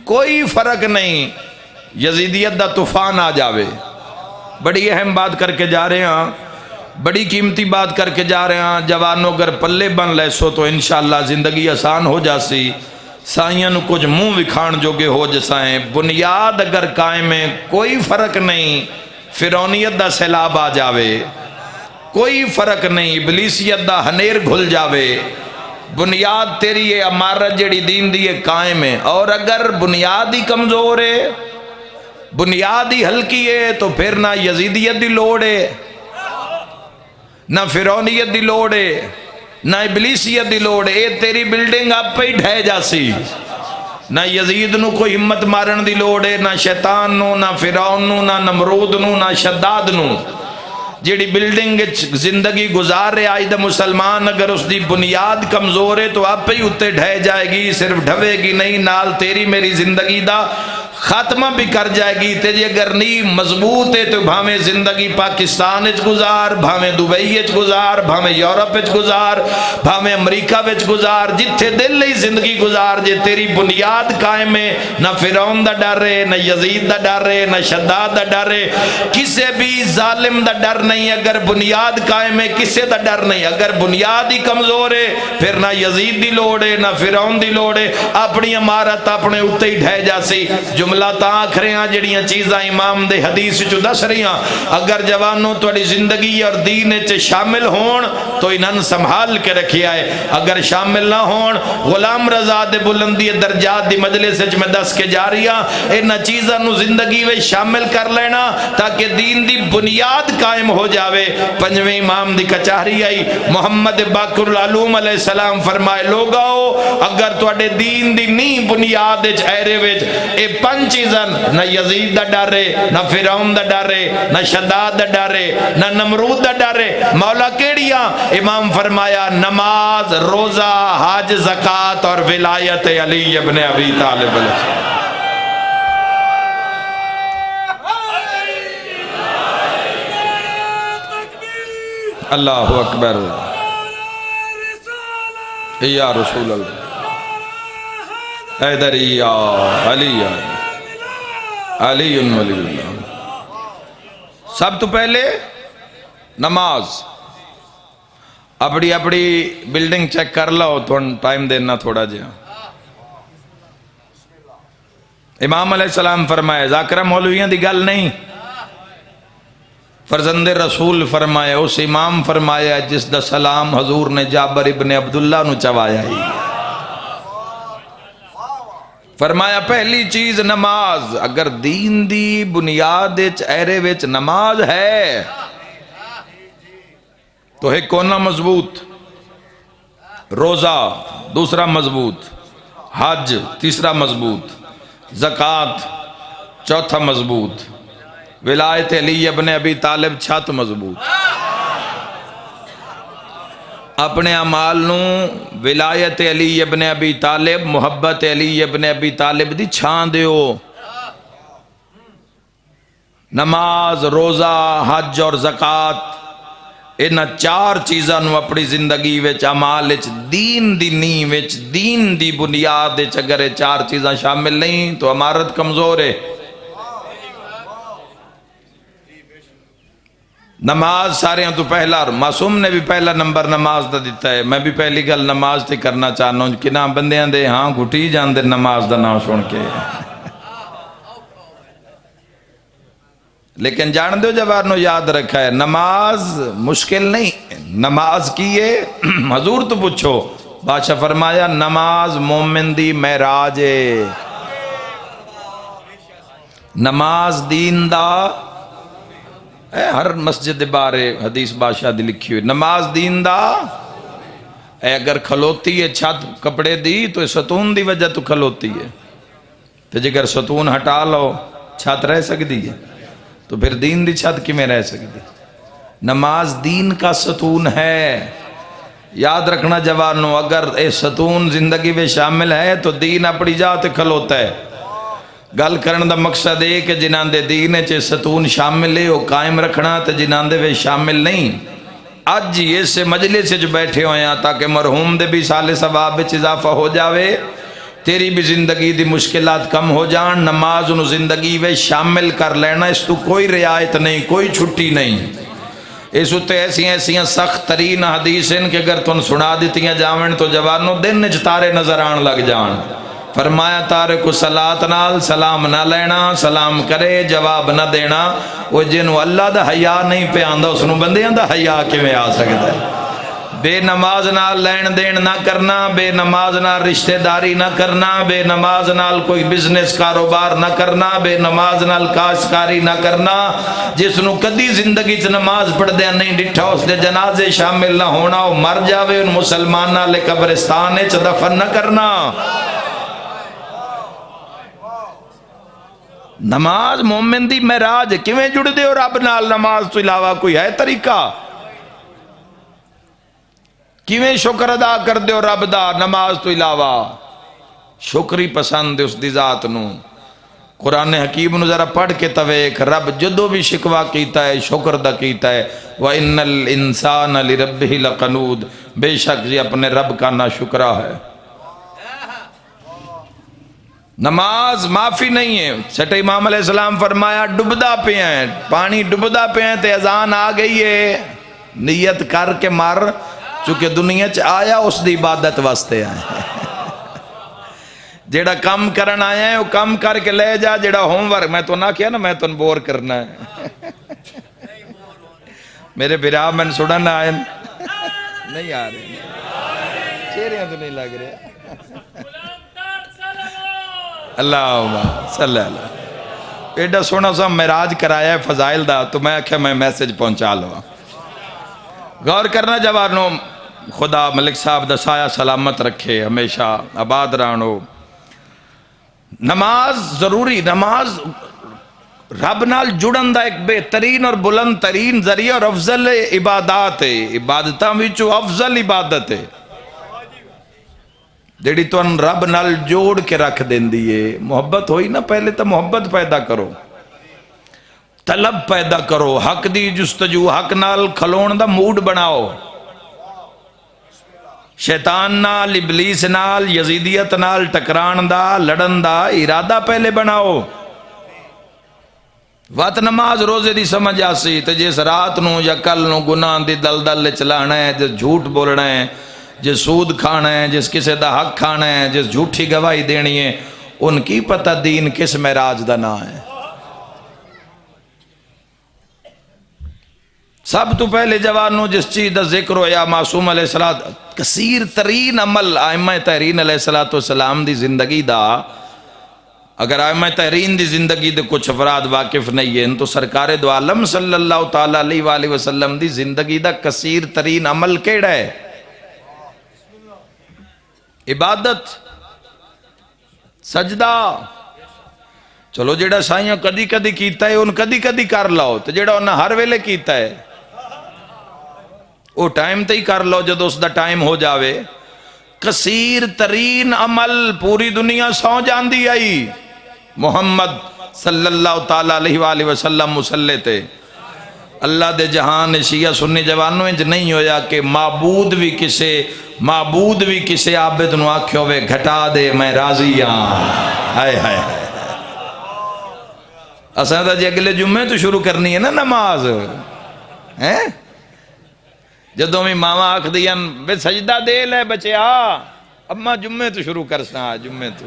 کوئی فرق نہیں یزیدیت دا طوفان آ جاوے۔ بڑی اہم بات کر کے جا رہے ہیں، بڑی قیمتی بات کر کے جا رہے ہیں۔ جوانوں اگر پلے بن لے سو تو انشاءاللہ زندگی آسان ہو جاسی، سائیاں نو کچھ منہ وکھان جوگے ہو جسائیں۔ بنیاد اگر قائم ہے کوئی فرق نہیں فرعونیت دا سیلاب آ جاوے، کوئی فرق نہیں ابلیسیت دا ہنیر گھل جاوے، بنیاد تیری ہے امارت جڑی دین دی قائم ہے۔ اور اگر بنیاد ہی کمزور ہے، بنیاد ہی ہلکی ہے، تو پھر نہ یزیدیت دی لوڑ ہے، نہ فرعونیت دی لوڑ ہے، نہ ابلیسیت دی لوڑ ہے۔ تیری بلڈنگ آپ پہ ہی ڈھے جاسی، نہ یزید نو کوئی ہمت مارن دی لوڑ ہے، نہ شیطان نو، نہ فرعون نو، نہ نمرود نو، نہ شداد نو۔ جیڑی بلڈنگ زندگی گزار رہے آئی دا مسلمان، اگر اس دی بنیاد کمزور ہے تو آپ ہی اتے ڈھے جائے گی، صرف ڈھوے گی نہیں، نال تیری میری زندگی دا خاتمہ بھی کر جائے گی۔ تیجی اگر نہیں مضبوط ہے تو بھاویں زندگی پاکستان وچ گزار، بھاویں دبئی وچ گزار، بھاویں یورپ وچ گزار، بھاویں امریکہ وچ گزار، جتھے دل لئی زندگی گزار، جے تیری بنیاد قائم ہے، نہ فرعون دا ڈر ہے، نہ یزید دا ڈر ہے، نہ شداد دا ڈر ہے، کسے بھی ظالم دا ڈر نہیں۔ اگر بنیاد قائم ہے کسے دا ڈر نہیں۔ اگر بنیاد ہی کمزور ہے پھر نہ یزید دی لوڑ ہے، نہ فرعون دی لوڑ ہے، اپنی امارت اپنے اتے ہی ڈھے جاسی۔ جملہ تا آکھریاں جڑیاں چیزاں امام دے حدیث چو دس رہیاں، اگر جوانوں توڑی زندگی اور دین چے شامل ہون تو انہاں سنبھال کے رکھیا ہے، اگر شامل نہ ہون غلام رضا دے بلندی درجات دی مجلس میں دس کے جاریاں انہاں چیزاں نو زندگی میں شامل کر لینا تاکہ دین دی بنیاد قائم ہو جاوے۔ پنجویں امام دی کچہری آئی، محمد باقر العلوم علیہ السلام فرمائے، لوگاؤ اگر توڑے دین دی نی بنیاد ایرے ویج اے پنج چیزاں، نہ یزید دا ڈر ہے، نہ فرعون دا ڈر ہے، نہ شداد دا ڈر ہے، نہ نمرود دا ڈر ہے، مولا کیڑیاں؟ امام فرمایا نماز، روزہ، حج، زکوٰۃ اور ولایت علی ابن ابی طالب علیہ۔ اللہ اکبر، یا رسول اللہ، حیدر یا علی علی ولی اللہ۔ سب تو پہلے نماز، اپنی اپنی بلڈنگ چیک کر لو، ٹائم دینا تھوڑا جہاں۔ امام علیہ السلام فرمائے، ذاکرہ مولویاں دی گل نہیں، فرزند رسول فرمایا، اس امام فرمایا جس دا سلام حضور نے جابر ابن عبداللہ نو چوایا ہی۔ فرمایا پہلی چیز نماز، اگر دین دی بنیاد ایرے وچ نماز ہے تو ہے کونا مضبوط، روزہ دوسرا مضبوط، حج تیسرا مضبوط، زکوٰۃ چوتھا مضبوط، ولایت علی ابن ابی طالب چھت مضبوط۔ اپنے اعمال نو ولایت علی ابن ابی طالب، محبت علی ابن ابی طالب دی چھان دیو۔ نماز، روزہ، حج اور زکوٰۃ، انہاں چار چیزاں نو اپنی زندگی وچ، اعمال وچ، دین دی نیو وچ، دین دی بنیاد وچ اگر یہ چار چیزاں شامل نہیں تو امارت کمزور ہے۔ نماز سارے ہیں تو پہلا، معصوم نے بھی پہلا نمبر نماز دا دیتا ہے۔ میں بھی پہلی گل نماز تے کرنا چاہنا ہوں کہ نہ بندیاں دے ہاں گھٹی جان دے نماز دا نام سن کے، لیکن جان دو جوانوں یاد رکھا ہے نماز مشکل نہیں، نماز کی ہے حضور تو پوچھو بادشاہ فرمایا نماز مومن دی معراج ہے، نماز دین دا ہر مسجد بارے حدیث بادشاہ دی لکھی ہوئی، نماز دین دا اگر کھلوتی ہے چھت کپڑے دی تو ستون دی وجہ تو کھلوتی ہے، تو جگر ستون ہٹا لو چھت رہ سکتی ہے، تو پھر دین دی چھت کی میں رہ سکتی؟ نماز دین کا ستون ہے۔ یاد رکھنا جوانوں، اگر اے ستون زندگی میں شامل ہے تو دین اپنی جات کھلوتا ہے۔ گل کرن دا مقصد ہے کہ جنہاں دے دین چے ستون شامل ہے وہ قائم رکھنا، تو جنہاں دے وہ شامل نہیں۔ آج یہ سے مجلس سے جو بیٹھے ہوئے ہیں تاکہ مرحوم دے بھی سال ثواب وچ اضافہ ہو جاوے، تیری بھی زندگی دی مشکلات کم ہو جان، نماز انہوں زندگی میں شامل کر لینا، اس تو کوئی رعایت نہیں، کوئی چھٹی نہیں۔ اس اتے ایسی سخت ترین حدیث ہیں کہ اگر تن سنا دیتیاں جاون تو جوانوں دن وچ تارے نظر آن لگ جان۔ فرمایا تارے کو صلاۃ نال سلام نہ لینا، سلام کرے جواب نہ دینا، وہ جنوں اللہ دا حیا نہیں پہ آندا اس نوں بندیاں دا حیا کیویں آ سکدا ہے؟ بے نماز نال لین دین نہ کرنا، بے نماز نال رشتہ داری نہ کرنا، بے نماز نال کوئی بزنس کاروبار نہ کرنا، بے نماز نال کاشتکاری نہ کرنا۔ جس نو کدی زندگی چ نماز پڑھدے نہیں ڈٹھا اس دے جنازے شامل نہ ہونا، وہ مر جاوے ان مسلمان نال قبرستان وچ دفن نہ کرنا۔ نماز مومن دی معراج کیویں جڑ دے ہو رب نال؟ نماز تو علاوہ کوئی ہے طریقہ؟ کیویں شکر ادا کر دے ہو رب دا نماز تو علاوہ؟ شکری پسند اس دی ذات نو۔ قرآن حکیم نو ذرا پڑھ کے تویک، رب جدو بھی شکوہ کیتا ہے شکر دا کیتا ہے، وَإِنَّ الْإِنسَانَ لِرَبِّهِ لَقَنُودٌ، بے شک یہ اپنے رب کا ناشکرا ہے۔ نماز معافی نہیں ہے۔ چھٹے امام علیہ السلام فرمایا ڈبدا پہ ہیں، پانی ڈبدا پہ ہیں تے اذان آ گئی ہے، نیت کر کے مر، چونکہ دنیا چ آیا اس دی عبادت واسطے آئے۔ جیڑا کم کرن آیا ہے وہ کم کر کے لے جا، جیڑا ہوم ورک میں تو نہ کیا نا میں تو بور کرنا ہے۔ میرے برا میں سڑن آئے نہیں آ رہے، چہرے تو نہیں لگ رہے۔ اللہ صلی اللہ، ایڈا سونا سا معراج کرایا ہے فضائل دا، تو میں آکھیا میں میسج پہنچا لوا۔ غور کرنا جوانوں، خدا ملک صاحب دا سایہ سلامت رکھے، ہمیشہ آباد رہنو۔ نماز ضروری، نماز رب نال جڑن دا ایک بہترین اور بلند ترین ذریعہ اور افضل عبادات ہے، عبادتاں وچوں افضل عبادت ہے جیڑی تو رب نال جوڑ کے رکھ دین دیئے۔ محبت ہوئی نا، پہلے تو محبت پیدا کرو، طلب پیدا کرو، حق دی جستجو، حق نال کھلون دا موڈ بناؤ، شیطان نال، ابلیس نال، یزیدیت نال ٹکران دا، لڑن دا ارادہ پہلے بناؤ۔ وقت نماز روزے دی سمجھ آسی، تو جس رات نو یا کل نو گناہ دی دلدل چلانا ہے، جس جھوٹ بولنا ہے، جس سود کھانا ہے، جس کسے دا حق کھانا ہے، جس جھوٹی گواہی دینی ہے، ان کی پتہ دین کس معراج دا نہ ہے۔ سب تو پہلے جوانوں جس چیز دا ذکر ہو یا معصوم علیہ السلام، کثیر ترین عمل آئمہ تحرین علیہ السلام دی زندگی دا، اگر آئمہ تحرین دی زندگی دے کچھ افراد واقف نہیں ہیں تو سرکار دو عالم صلی اللہ تعالیٰ علیہ وآلہ وسلم دی زندگی دا کثیر ترین عمل کیڑا ہے؟ عبادت، سجدہ۔ چلو جیڑا سائیاں کدی کدی کیتا ہے ان کدی کدی کر لو، تو جیڑا انہاں ہر ویلے کیتا ہے وہ ٹائم تے ہی کر لو جدو اس دا ٹائم ہو جاوے۔ کثیر ترین عمل پوری دنیا سو جاندی آئی، محمد صلی اللہ تعالیٰ علیہ وآلہ وسلم مسلح تے۔ اللہ دے جہان شیعہ سنی جوانوں انج نہیں ہویا کہ معبود بھی کسے عابد نو آکھیو وے گھٹا دے میں راضی ہاں۔ ہائے ہائے اساں تا جی اگلے جمعے تو شروع کرنی ہے نا نماز، جدوں میں ماما آکھ دیاں بے سجدہ دے لے بچیا، اما جمعے تو شروع کرسنا، جمعے تو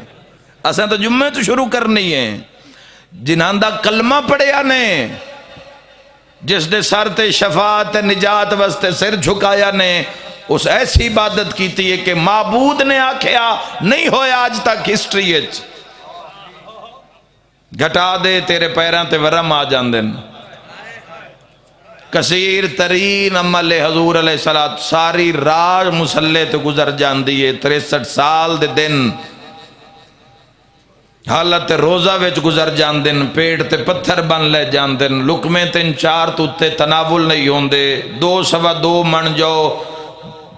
اساں تو جمعے تو شروع کرنی ہے۔ جنہاں دا کلمہ پڑھیا نے، جس دے سر تے شفاعت نجات واسطے سر جھکایا نے، اس ایسی عبادت کی ہے کہ معبود نے آکھیا نہیں ہویا آج تک ہسٹری اچ گھٹا دے تیرے پیراں تے ورم آ جاندن کثیر ترین عمل حضور علیہ السلام ساری رات مسلے تے گزر جاندی ہے 63 سال دے دن حالت روزہ وچ گزر جاندن پیٹ تے پتھر بن لے جاندن لقمے 3-4 تے تناول نہیں ہوندے 2-2.25 من جو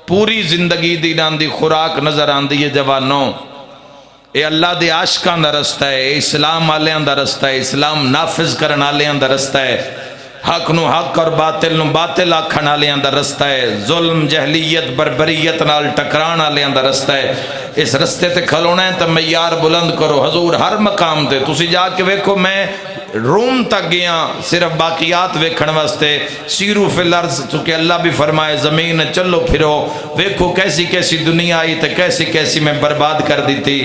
پوری زندگی دی نان دی خوراک نظر آندی ہے جوانوں اے اللہ دے عاشقاں دا رستہ ہے اے اسلام والیاں دا رستہ ہے اسلام نافذ کرن والیاں دا رستہ ہے حق نو حق اور باطل نو باطل آکھن والیاں دا رستہ ہے ظلم جہلیت بربریت نال ٹکران والیاں دا رستہ ہے اس رستے تے کھلونا ہے تو معیار بلند کرو حضور ہر مقام تے تسی جا کے ویکھو میں روم تک گیا صرف باقیات ویکھن واسطے سیرو فی الارض چونکہ اللہ بھی فرمائے زمین چلو پھرو ویکھو کیسی کیسی دنیا آئی تے کیسی کیسی میں برباد کر دی تھی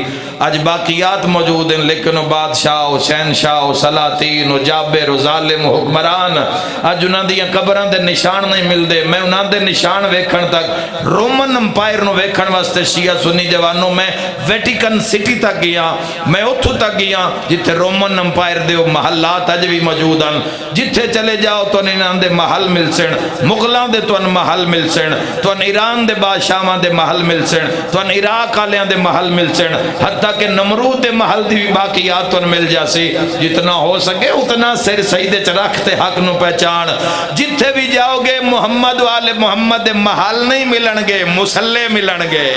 آج باقیات موجود ہیں لیکن وہ بادشاہ و شہنشاہ و سلاطین و جابر و ظالم و حکمران آج انہاں دیاں قبراں دے نشان نہیں مل دے میں انہاں دے نشان ویکھن تک رومن امپائر نو ویکھن واسطے شیعہ سنی جوانوں میں ویٹیکن سٹی تک گیا میں اتھو تک گیا جتھے رومن امپائر دے محلات اج بھی موجود ہیں جتھے چلے جاؤ تو انہاں دے محل مل سن مغلاں دے تو محل مل سن تو ایران دے بادشاہاں دے محل مل سن تو عراق والیاں دے محل مل سن حتیٰ کہ نمرود دے محل دی بھی باقیات تو مل جاسی جتنا ہو سکے اتنا سر سجدے چ رکھتے حق نو پہچان جتھے بھی جاؤ گے محمد والے محمد دے محل نہیں ملن گے مسلے ملن گے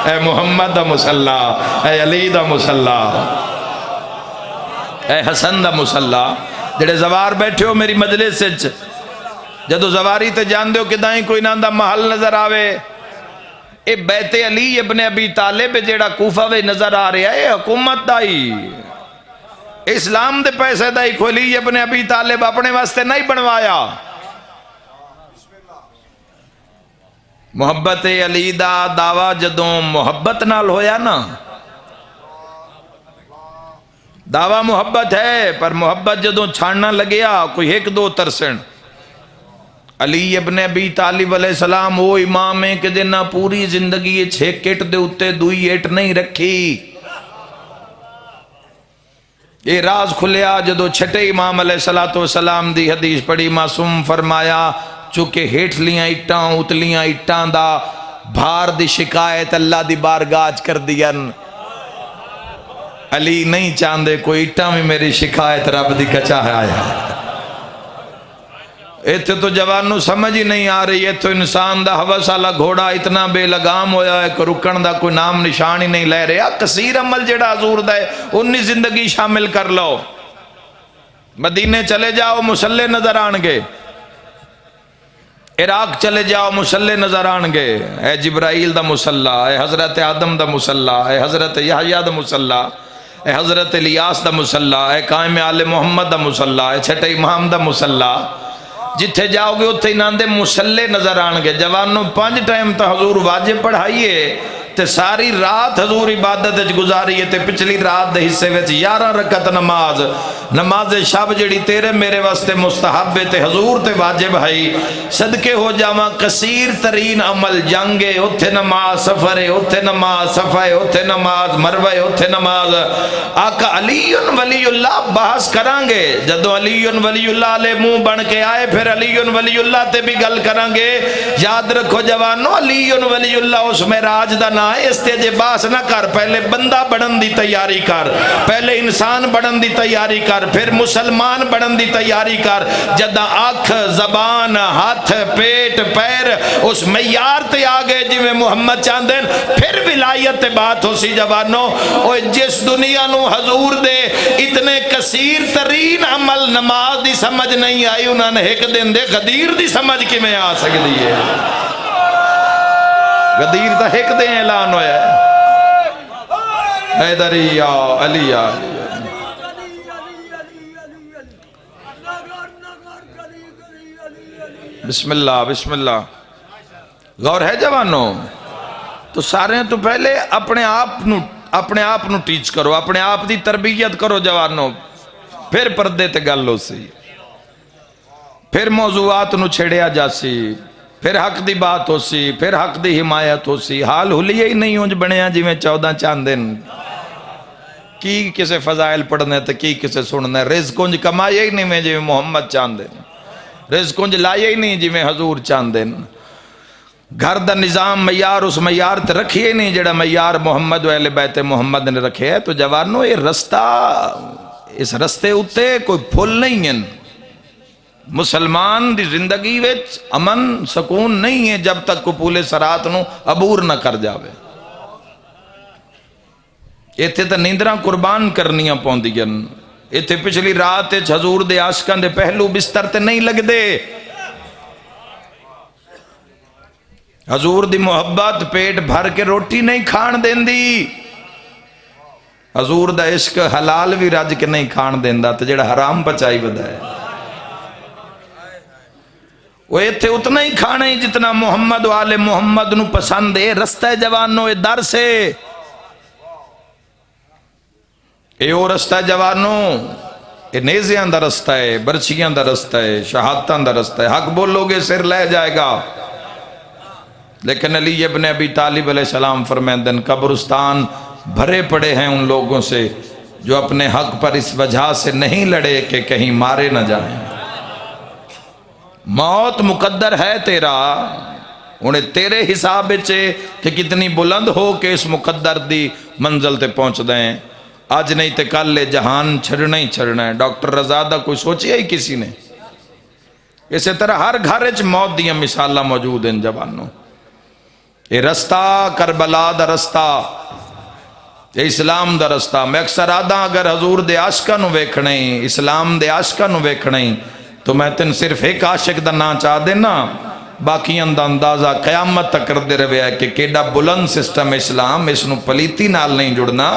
اے محمد دا مسلح اے علی دا مسلح اے حسن دا مسلح جڑے زوار بیٹھے ہو میری مجلس وچ جدو زواری تے جان دیو کہ دائیں کوئی نام دا محل نظر آوے اے بیت علی ابن ابی طالب جیڑا کوفہ وے نظر آ رہا ہے حکومت دائی اسلام دے پیسے دائی کھولی ابن ابی طالب اپنے واسطے نہیں بنوایا محبت علی دا دعویٰ جدوں محبت نال ہویا نا دعویٰ محبت ہے پر محبت جدوں چھاڑنا لگیا کوئی ایک دو ترسن علی ابن ابی طالب علیہ السلام وہ امام ہے کہ جنہ پوری زندگی 6 کٹ دے اتے 2 ایٹ نہیں رکھی یہ راز کھلیا جدو چھٹے امام علیہ السلام دی حدیث پڑھی معصوم فرمایا چونکہ ہیٹھ لیاں اٹھاں اتلیاں اٹھاں دا بھار دی شکایت اللہ دی بارگاہ کر دیا علی نہیں چاندے کوئی اٹھاں میں میری شکایت رب دی کچا ہے آیا ایتھے تو جوانوں سمجھ ہی نہیں آ رہی ہے تو انسان دا حوث والا گھوڑا اتنا بے لگام ہویا ہے کہ رکن دا کوئی نام نشان ہی نہیں لے رہا کثیر عمل جڑا حضور دا ہے انی زندگی شامل کر لو مدینے چلے جاؤ مسلح نظر آنگے عراق چلے جاؤ مسلح نظر آنگے اے جبرائیل دا مسلح اے حضرت آدم دا مسلح اے حضرت یحییٰ دا مسلح اے حضرت الیاس دا مسلح اے قائم آل محمد دا مسلح اے چھٹے امام دا مسلح جتھے جاؤ گے اتھے انہاں دے مسلح نظر آنگے جوانوں 5 ٹائم تا حضور واجب پڑھائیے تے ساری رات حضور عبادت گزاری ہے تے پچھلی رات دے حصے وچ 11 رکعت نماز شب جڑی تیرے میرے واسطے مستحب تے حضور تے واجب ہے صدقے ہو جاواں کثیر ترین عمل جنگے اتھے نماز سفرے اتھے نماز صفے اتھے نماز مروے اتھے نماز آقا علی ولی اللہ بحث کرانگے جدو علی ولی اللہ علیہ منہ بن کے آئے پھر علی ولی اللہ تے بھی گل کرانگے یاد رکھو جوانو علی ولی اللہ اس میں راج دا اس تے جے باس نہ کر پہلے بندہ بڑھن دی تیاری کر پہلے انسان بڑھن دی تیاری کر پھر مسلمان بڑھن دی تیاری کر جدہ آنکھ زبان ہاتھ پیٹ پیر اس معیار تے آگے جی میں محمد چاندن پھر ولایت بات ہو سی جوانو اور جس دنیا نو حضور دے اتنے کثیر ترین عمل نماز دی سمجھ نہیں آئی انہوں نے ایک دن دے غدیر دی سمجھ کی میں آ سکتی ہے غدیر دا ایک دیں اعلان ہویا ہے حیدری یا علی یا بسم اللہ بسم اللہ غور ہے جوانوں تو سارے تو پہلے اپنے آپ نو ٹیچ کرو اپنے آپ دی تربیت کرو جوانوں پھر پردے تے گل ہو سی پھر موضوعات نو چھڑیا جاسی پھر حق دی بات ہو سی، پھر حق دی حمایت ہو سی. حال حلیے ہی نہیں انج بنیا جی میں 14 چاند دن کی کسے فضائل پڑھنے تے کی کسے سننے. رزق انج کمایا ہی نہیں میں جی محمد چاند دن، رزق انج لایا ہی نہیں جی میں حضور چاند دن. گھر دا نظام معیار اس معیار تے رکھیے نہیں جڑا معیار محمد و اہل بیت محمد نے رکھے ہے. تو جوانو یہ رستہ، اس رستے اتے کوئی پھل نہیں ہیں. مسلمان دی زندگی وچ امن سکون نہیں ہے جب تک کو پولے سرات نو عبور نہ کر جاوے. ایتھے تا نیندراں قربان کرنیاں پوندیاں. ایتھے پچھلی رات حضور دے عاشقاں دے پہلو بستر تے نہیں لگ دے. حضور دی محبت پیٹ بھر کے روٹی نہیں کھان دین دی. حضور دا عشق حلال بھی رج کے نہیں کھان دیندا تے جڑا حرام پچائی ودا ہے وہ ایتھے اتنا ہی کھانا ہی جتنا محمد و آل محمد نو پسند ہے. رستہ جوانو اے در سے اے او رستہ جوانو، اے نیزیاں دا رستہ ہے، برچیاں دا رستہ ہے، شہادتاں دا رستہ ہے. حق بولو گے سر لے جائے گا. لیکن علی ابن ابی طالب علیہ السلام فرمائندن قبرستان بھرے پڑے ہیں ان لوگوں سے جو اپنے حق پر اس وجہ سے نہیں لڑے کہ کہیں مارے نہ جائیں. موت مقدر ہے تیرا، انہیں تیرے حساب بچے کہ کتنی بلند ہو کہ اس مقدر دی منزل تے پہنچ دیں. آج نہیں تے کل لے جہان چھڑنا ہی چھڑنا ہے. ڈاکٹر رضا کوئی سوچیا ہی کسی نے. اسی طرح ہر گھر وچ موت دیاں مثالاں موجود ہیں جوانوں. یہ رستہ کربلا دا رستہ، یہ اسلام دا رستہ. میں اکثر آدھا اگر حضور دے عاشقاں نو ویکھنا ہی، اسلام دے عاشقاں نو ویکھنا ہی تو میں تین صرف ایک عاشق دا نا چاہ دینا، باقی دا اندازہ قیامت تک کر دے رہے ہیں کہ کیڑا بلند سسٹم اسلام. اس نو پلیتی نال نہیں جڑنا،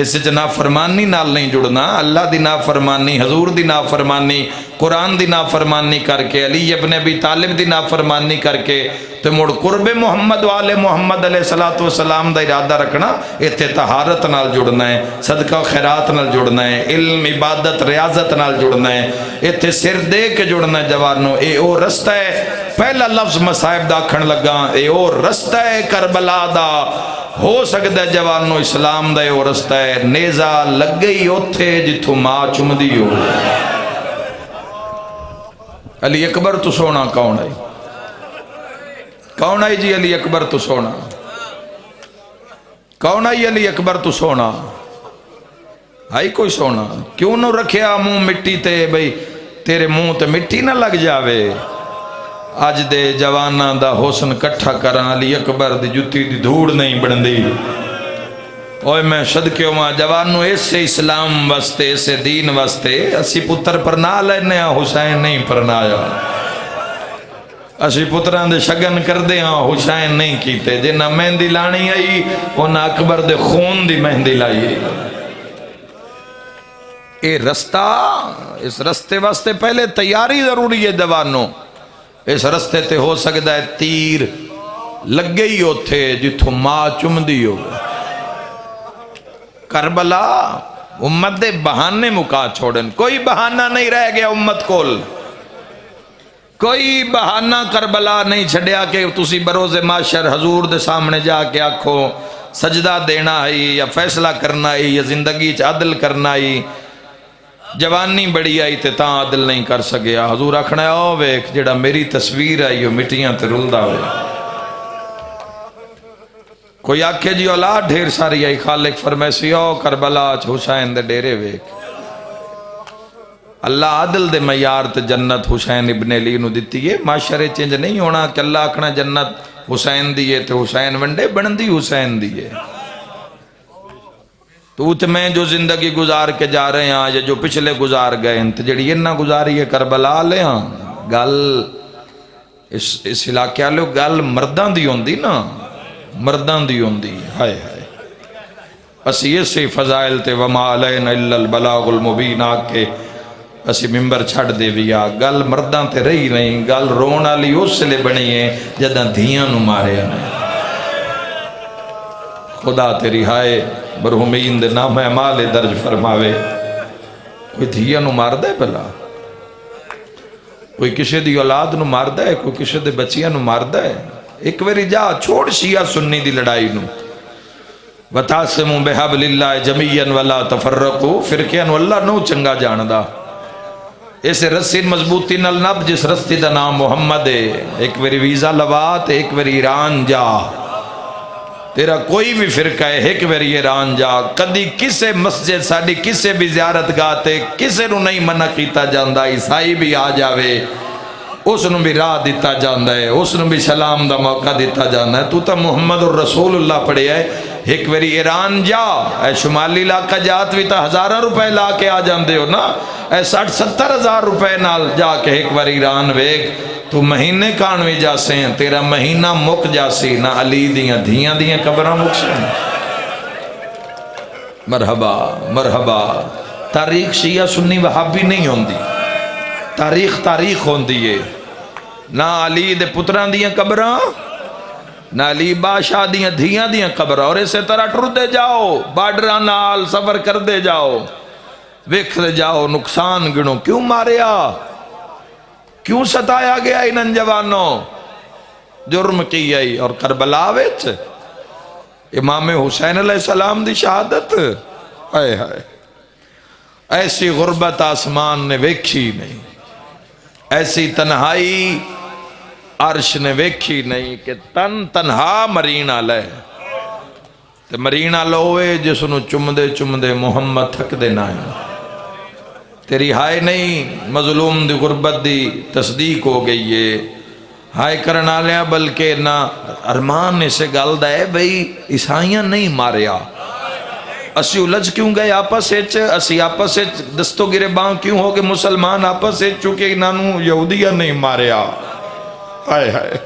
اس سے نافرمانی نال نہیں جڑنا. اللہ دی نافرمانی، حضور دی نافرمانی، قرآن دی نافرمانی کر کے، علی ابن ابی طالب دی نافرمانی کر کے تو مڑ قرب محمد والے محمد علیہ السلام دا ارادہ رکھنا. ایتھے طہارت نال جڑنا ہے، صدقہ و خیرات نال جڑنا ہے، علم عبادت ریاضت نال جڑنا ہے، ایتھے سر دے کے جڑنا ہے. جوانو اے او رستہ ہے. پہلا لفظ مصائب دا کھن لگا، اے او رستہ ہے کربلا دا. ہو سکتا ہے جوانو اسلام دا اے او رستہ ہے. نیزہ لگ گئی اوتھے جتھوں ماں چمدی ہو. علی اکبر تو سونا کون ہے؟ کون ہے جی علی اکبر تو سونا؟ کون ہے علی اکبر تو سونا؟ آئی کوئی سونا؟ کیوں نہ رکھیا منہ مٹی تے بھئی تیرے منہ تے مٹی نہ لگ جاوے. اج دے جواناں دا حسن کٹھا کرن علی اکبر دی جتی دی دھوڑ نہیں بندی. اوئے میں صدقے ماں جوانو ایسے اسلام واسطے، ایسے دین واسطے اسی پتر پر نہ لینے ہاں، حسین نہیں پرنایا. اسی پتران دے شگن کر دے ہاں، حسین نہیں کیتے. جنہ مہندی لانی آئی انہاں اکبر دے خون دی مہندی لائی. اے رستہ، اس رستے واسطے پہلے تیاری ضروری ہے جوانو. اس رستے تے ہو سکتا ہے تیر لگ گئی ہوتے جتھوں ماں چمدی ہو. کربلا امت دے بہانے مکا چھوڑن. کوئی بہانہ نہیں رہ گیا امت کول. کوئی بہانہ کربلا نہیں چھڑیا کہ تسی بروز معاشر حضور دے سامنے جا کے آکھو سجدہ دینا ہے یا فیصلہ کرنا ہے یا زندگی چ عدل کرنا ہے. جوانی بڑی آئی تے تاں عدل نہیں کر سکیا. حضور آکھنا ہے او ویکھ جڑا میری تصویر آئی وہ مٹیاں تے رلدا ہوئے. کوئی آکھے جی اولاد ڈھیر ساری آئی، خالق فرمیسی او کربلا حسین دے ڈیرے ویکھ. اللہ عدل دے معیار تے جنت حسین ابن علی نو دتی ہے. معاشرے چینج نہیں ہونا کہ اللہ آکھنا جنت حسین دی ہے تے حسین ونڈے بندی حسین دی ہے. تو تے میں جو زندگی گزار کے جا رہے ہیں یا جو پچھلے گزار گئے ہیں تے جڑی انہاں گزاری ہے کربلا لے ہاں گل اس علاقے والے گل مرداں دی ہوندی نا، مردان دی ہوندی. ہائے ہائے اسی اسی فضائل تے وما علینا الا البلاغ المبین آکے اسی ممبر چھڑ دے بیا. گل مردان تے رہی نہیں، گل رون والی اس لئے بنی ہے جداں دھیاں نو مارے نے. خدا تیری ہائے برہمین دے نام اعمال درج فرماوے. کوئی دھیاں نو مار دے پہلا کوئی کسی دی اولاد نو ماردا ہے، کوئی کسی دے بچیاں نو ماردا ہے۔ ایک واری جا چھوڑ شیعہ سنی دی لڑائی نو، وَتَعْصِمُوا بِحَبْلِ اللَّهِ جَمِيعًا وَلَا تَفَرَّقُوا، فرقیاں نو اللہ نو چنگا جاندا، اس رسی مضبوطی نال نب جس رستی دا نام محمد ہے۔ ایک واری ویزا لوا تے ایک واری ایران جا، تیرا کوئی بھی فرقہ ہے ایک واری ایران جا، کدی کسے مسجد ساڈی کسے بھی زیارت گاتے کسے نو نہیں منع کیتا جاندا، عیسائی بھی آ جاوے اس نو بھی راہ دیتا جاندا ہے، اس نو بھی سلام دا موقع دیتا جاندا ہے۔ تو تا محمد الرسول اللہ پڑھے ہے، ایک واری ایران جا، اے شمالی علاقہ جات بھی تا 1000 روپے لا کے آ جاندے ہو نا، اے 60-70 ہزار روپے نال جا کے ایک واری ایران ویگ، تو مہینے کانوی جاسے ہیں، تیرا مہینہ مک جاسی، نہ علی دیاں دھیاں دیاں قبرہ مک سے۔ مرحبا مرحبا۔ تاریخ شیعہ سنی وہابی نہیں ہوندی، تاریخ ہوندی ہے، نہ علی دے پتران دیاں قبرہ نہ علی بادشاہ دیاں دھیاں دیاں قبرہ، اور اسے طرح ٹر دے جاؤ، بارڈران نال سفر کر دے جاؤ، ویکھ دے جاؤ، نقصان گنو، کیوں ماریا، کیوں ستایا گیا انہاں جوانوں، جرم کی گئی۔ اور کربلا وچ امام حسین علیہ السلام دی شہادت، ہائے ہائے، ایسی غربت آسمان نے ویکھی نہیں، ایسی تنہائی عرش نے ویکھی نہیں کہ تنہا مرینہ لے، تے مرینہ لوے جس نو چمدے چمدے محمد تھک دے نائیں، تیری ہائے نہیں، مظلوم دی غربت دی تصدیق ہو گئی ہے، ہائے کرنا لیا، بلکہ نہ ارمان اسے گل دا ہے بھئی عیسائیاں نہیں ماریا، اسی الجھ کیوں گئے آپس اچ، اسی آپس اچ دستو گرے باں کیوں ہو گئے مسلمان آپس اچ، چونکہ انہوں یہودیاں نہیں ماریا، ہائے ہائے،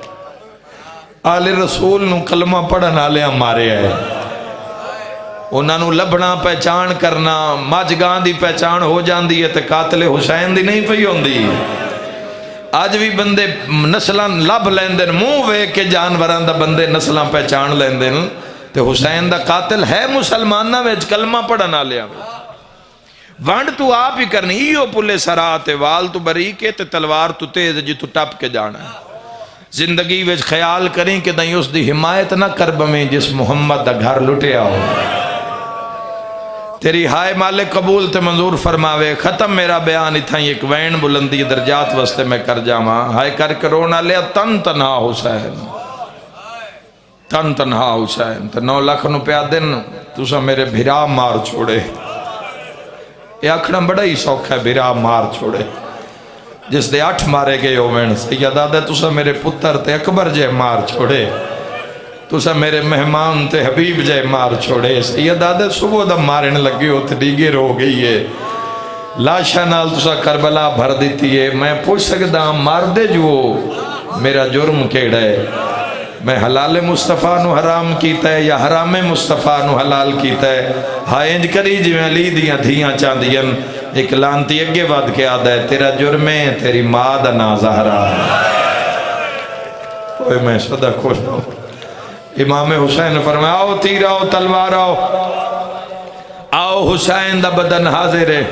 آل رسول نو کلمہ پڑھن آلیاں مارے ہے، انہوں نے لبنا پہچان کرنا، ماجگاں دی پہچان ہو جاندی ہے تے قاتل حسین دی نہیں پئی ہوندی۔ آج بھی بندے نسلاں لب لیندن، منہ وے کے جانوراں دا بندے نسلاں پہچان لیندن، تے حسین دا قاتل ہے مسلمانہ وچ کلمہ پڑھن آلیاں وچ۔ وانڈ تو آپ ہی کرنی، ایو پلے سراتے وال تو بریکے تے تلوار تو تیز جی تو ٹپ کے جانا ہے۔ زندگی وچ خیال کریں کہ نہیں اس دی حمایت نہ کر بمیں جس محمد دا گھر لٹیا ہو۔ تیری ہائے مالک قبول تے منظور فرماوے۔ ختم میرا بیان اتھا ہی ایک وین بلندی درجات وستے میں کر جاما، ہائے کر کرونا لیا تن تنہا حسین، تن تنہا حسین، تے 9 لاکھ روپیہ دن تسا میرے بھرا مار چھوڑے، یہ آکھنا بڑا ہی سوکھ ہے، بھرا مار چھوڑے، جس دے 8 مارے گئے ہو وین سیدہ دے تسا میرے پتر تے اکبر جے مار چھوڑے، تسا میرے مہمان تے حبیب جے مار چھوڑے، سیدہ دے صبح دا مارن لگے ہو تے ڈیگر ہو گئی ہے، لاشا نال تسا کربلا بھر دیتی ہے۔ میں پوچھ سکتا مار دے جو میرا جرم کیڑا ہے، میں حلال مصطفیٰ نو حرام کیتا ہے یا حرام مصطفیٰ نو حلال کیتا ہے؟ ہائے انج کری جی میں علی دیاں دھیاں چاندیاں، ایک لانتی اگے ود کے آدھا ہے تیرا جرم ہے تیری ماں دا نا زہرا ہے۔ اوہ میں صدا خوش ہوں، امام حسین فرمایا آؤ تیر آؤ تلوار آؤ، آؤ حسین دا بدن حاضر ہے،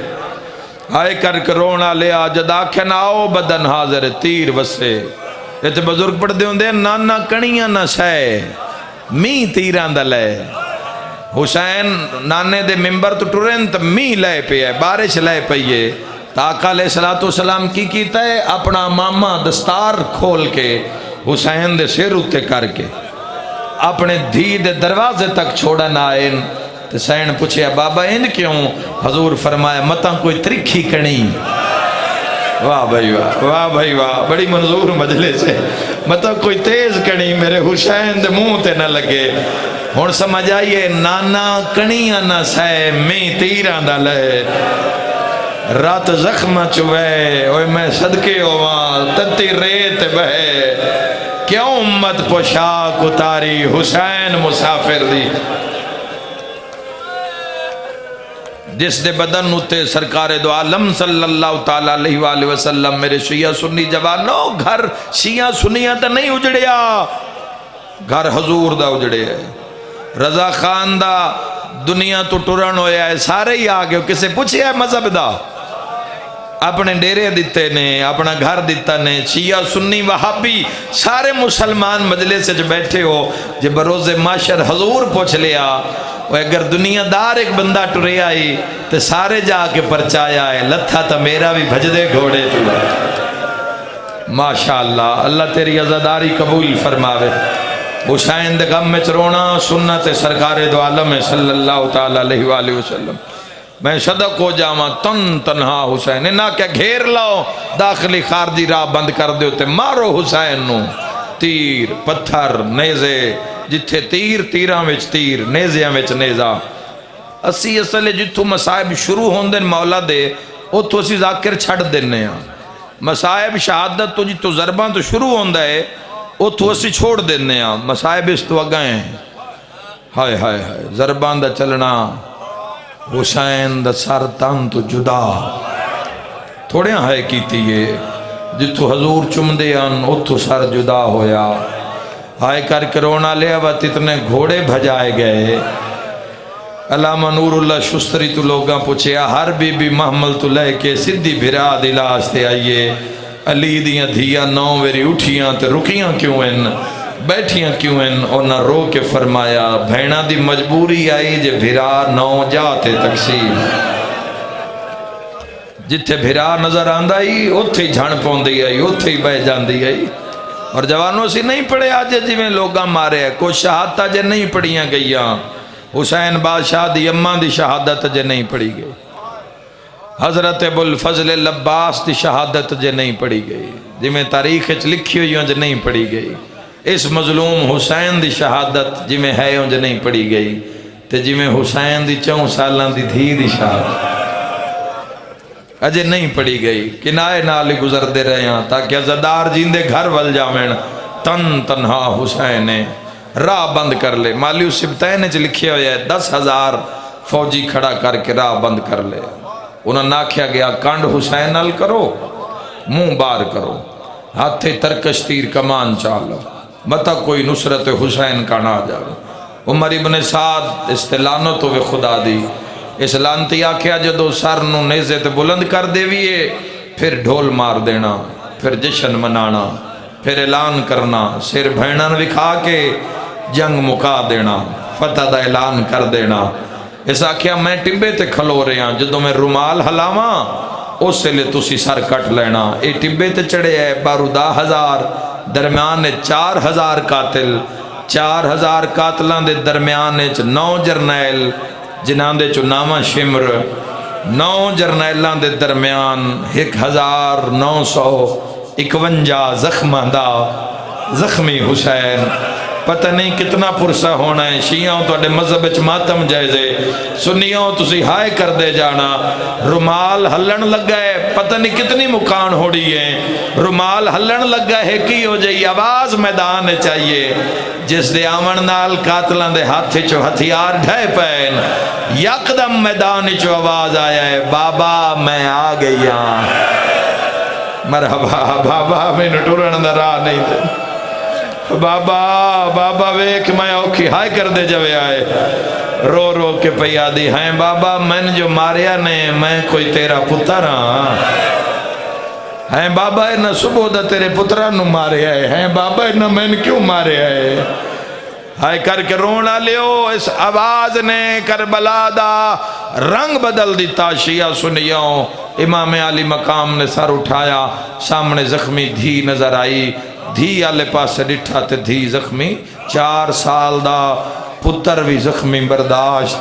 ہائے کر کرونا لیا جد آکھن آؤ بدن حاضر ہے، تیر وسے یہ بزرگ پڑھ دے ہوندے نانا کنیاں نہ سائے می تیران دا لے، حسین نانے دے ممبر تو ٹرین تا می لے پہ ہے، بارش لے پئیے، آقا علیہ السلام کی کیتا ہے اپنا ماما دستار کھول کے حسین دے سر اتے کر کے اپنے دھی دے دروازے تک چھوڑا نہ آئین، تو سین پوچھے بابا ان کیوں؟ حضور فرمایا متاں کوئی ترکھی کنی، واہ بھائی واہ، واہ بھائی واہ، بڑی منظور مجلس ہے، متاں کوئی تیز کنی میرے حسین دے منہ تے نہ لگے۔ ہن سمجھ آئیے نانا کنیاں نہ سائے میں تیران دا لے، رات زخم چوے اوہ میں صدقے ہوواں تتی ریت بہے، کیوں امت پوشاک اتاری حسین مسافر دی، جس دے بدن اتے سرکار دو عالم صلی اللہ تعالیٰ علیہ وآلہ وسلم۔ میرے شیعہ سنی جوانوں، گھر شیعہ سنیہ تا نہیں اجڑیا، گھر حضور دا اجڑے ہے، رضا خان دا دنیا تو ٹرن ہویا ہے، سارے ہی آگے کسے پوچھے ہے مذہب دا، اپنے ڈیرے دیتے نے، اپنا گھر دیتا نے، شیعہ سنی وہابی سارے مسلمان مجلس وچ بیٹھے ہو، جے بروز معاشر حضور پوچھ لیا وہ اگر دنیا دار ایک بندہ ٹرے آئی تو سارے جا کے پرچایا ہے لتھا تا میرا بھی بھجدے گھوڑے تو ماشاءاللہ۔ اللہ تیری عزاداری قبول فرماوے۔ حسین دے غم میں چرونا سنت سرکار دو عالم صلی اللہ تعالی علیہ وآلہ وسلم۔ میں صدق ہو جاواں تن تنہا حسین نہ کہ گھیر لاؤ داخلی خارجی راہ بند کر دے ہوتے، مارو حسین نو، تیر پتھر نیزے، جتھے تیر تیراں وچ تیر نیزیاں وچ نیزہ۔ اسی اصل جتھوں مصائب شروع ہوندے مولا دے اتھوں اسی ذاکر چھڑ دینے ہاں۔ مصائب شہادت تو جتھوں ضرباں تو شروع ہوندا ہے اتھوں اسی چھوڑ دینے ہاں، مصائب اس تو اگائیں۔ ہائے ہائے ہائے ضرباں دا چلنا، حسین دا سر تن تو جدا تھوڑے ہائے کیتی ہے، جتھوں حضور چمدے ان اتھوں سر جدا ہویا۔ ہائے کر کے رونا لیا وقت اتنے گھوڑے بھجائے گئے۔ علامہ نور اللہ شستری تو لوگاں پوچھیا ہر بی بی محمل تو لے کے سدھی بھرا دلاس تے آئیے، علی دیاں دھیاں نو ویری اٹھیاں تے رکیاں کیوں ہیں، بیٹھیاں کیوں ہیں؟ اور نہ رو کے فرمایا بھینا دی مجبوری آئی جے بھرا نو جاتے تقسیم، جتھے بھرا نظر آندہ ہی اتھے ہی جھن پوندی آئی، اتھے ہی بہ جاندی آئی۔ اور جوانوں سے نہیں پڑھے آج جی میں لوگاں مارے ہیں، کوئی شہادتہ جے نہیں پڑھیاں گئیاں، حسین بادشاہ دی اماں دی شہادت جے نہیں پڑھی گئی، حضرت ابوالفضل العباس دی شہادت جے نہیں پڑھی گئی، جی میں تاریخ اچ لکھی ہوئی ہوں جے نہیں پڑھی گئی، اس مظلوم حسین دی شہادت جی میں ہے ہوں جے نہیں پڑھی گئی، تے جی میں حسین دی 4 سالان دی دھی دی شہادت اجے نہیں پڑھی گئی، کنائے نالی گزر دے رہے ہیں تاکہ عزادار جیندے گھر ول جامن تن تنہا حسین راہ بند کر لے۔ مالیو سبتین چ لکھے ہوئے ہے 10,000 فوجی کھڑا کر کے راہ بند کر لے۔ انہوں نے آکھیا گیا کنڈ حسین نال کرو، منہ بار کرو، ہاتھے ترکش تیر کمان چالو، متا کوئی نصرت حسین کا نہ جاؤ۔ عمر ابن سعد استلانو تو وہ خدا دی، اس لانتی آکھیا جدو سر نو نیزے تے بلند کر دیویے پھر ڈھول مار دینا، پھر جشن منانا، پھر اعلان کرنا، سر بھینن وکھا کے جنگ مکا دینا، فتح دا اعلان کر دینا۔ اس آکھیا میں ٹبے تے کھلو رہے ہیں، جدو میں رومال ہلاواں اس سے لے تسی سر کٹ لینا۔ اے ٹبے تے چڑھے ہے بارودہ 1000 درمیان 4000 قاتل، 4000 قاتلان دے درمیان 9 جرنیل جنہاں دے چو نامہ شمر، 9 جرنیلان دے درمیان 1951 زخمی حسین۔ پتہ نہیں کتنا پرسہ ہونا ہے، شیعوں تو اڈے مذہب اچ ماتم جائزے، سنیوں تسی ہائے کر دے جانا، رومال ہلن لگا ہے، پتہ نہیں کتنی مکان ہوڑی ہیں، رومال ہلن لگا ہے کی ہو جائی آواز میدان چاہیے، جس دے آمن نال قاتلان دے ہاتھ چو ہتھیار ڈھائے پین، یکدم میدان چو آواز آیا ہے بابا میں آ گئی ہاں، مرحبا بابا میں نٹورن دا راہ نہیں دے، بابا ویک میں اوکھی ہائے کر دے جوے آئے، رو رو کے پیا دی ہیں بابا میں جو ماریا نے میں کوئی تیرا پتر ہاں، ہیں بابا نہ صبح دا تیرے پتران نو مارے آئے، ہیں بابا نہ میں نے کیوں مارے آئے، ہائے کر کے رونا لیو۔ اس آواز نے کربلا دا رنگ بدل دیتا، شیعہ سنیوں امام علی مقام نے سر اٹھایا، سامنے زخمی دھی نظر آئی، دھی آلے پاس ڈٹھا تے دھی زخمی، 4 سال دا پتر بھی زخمی برداشت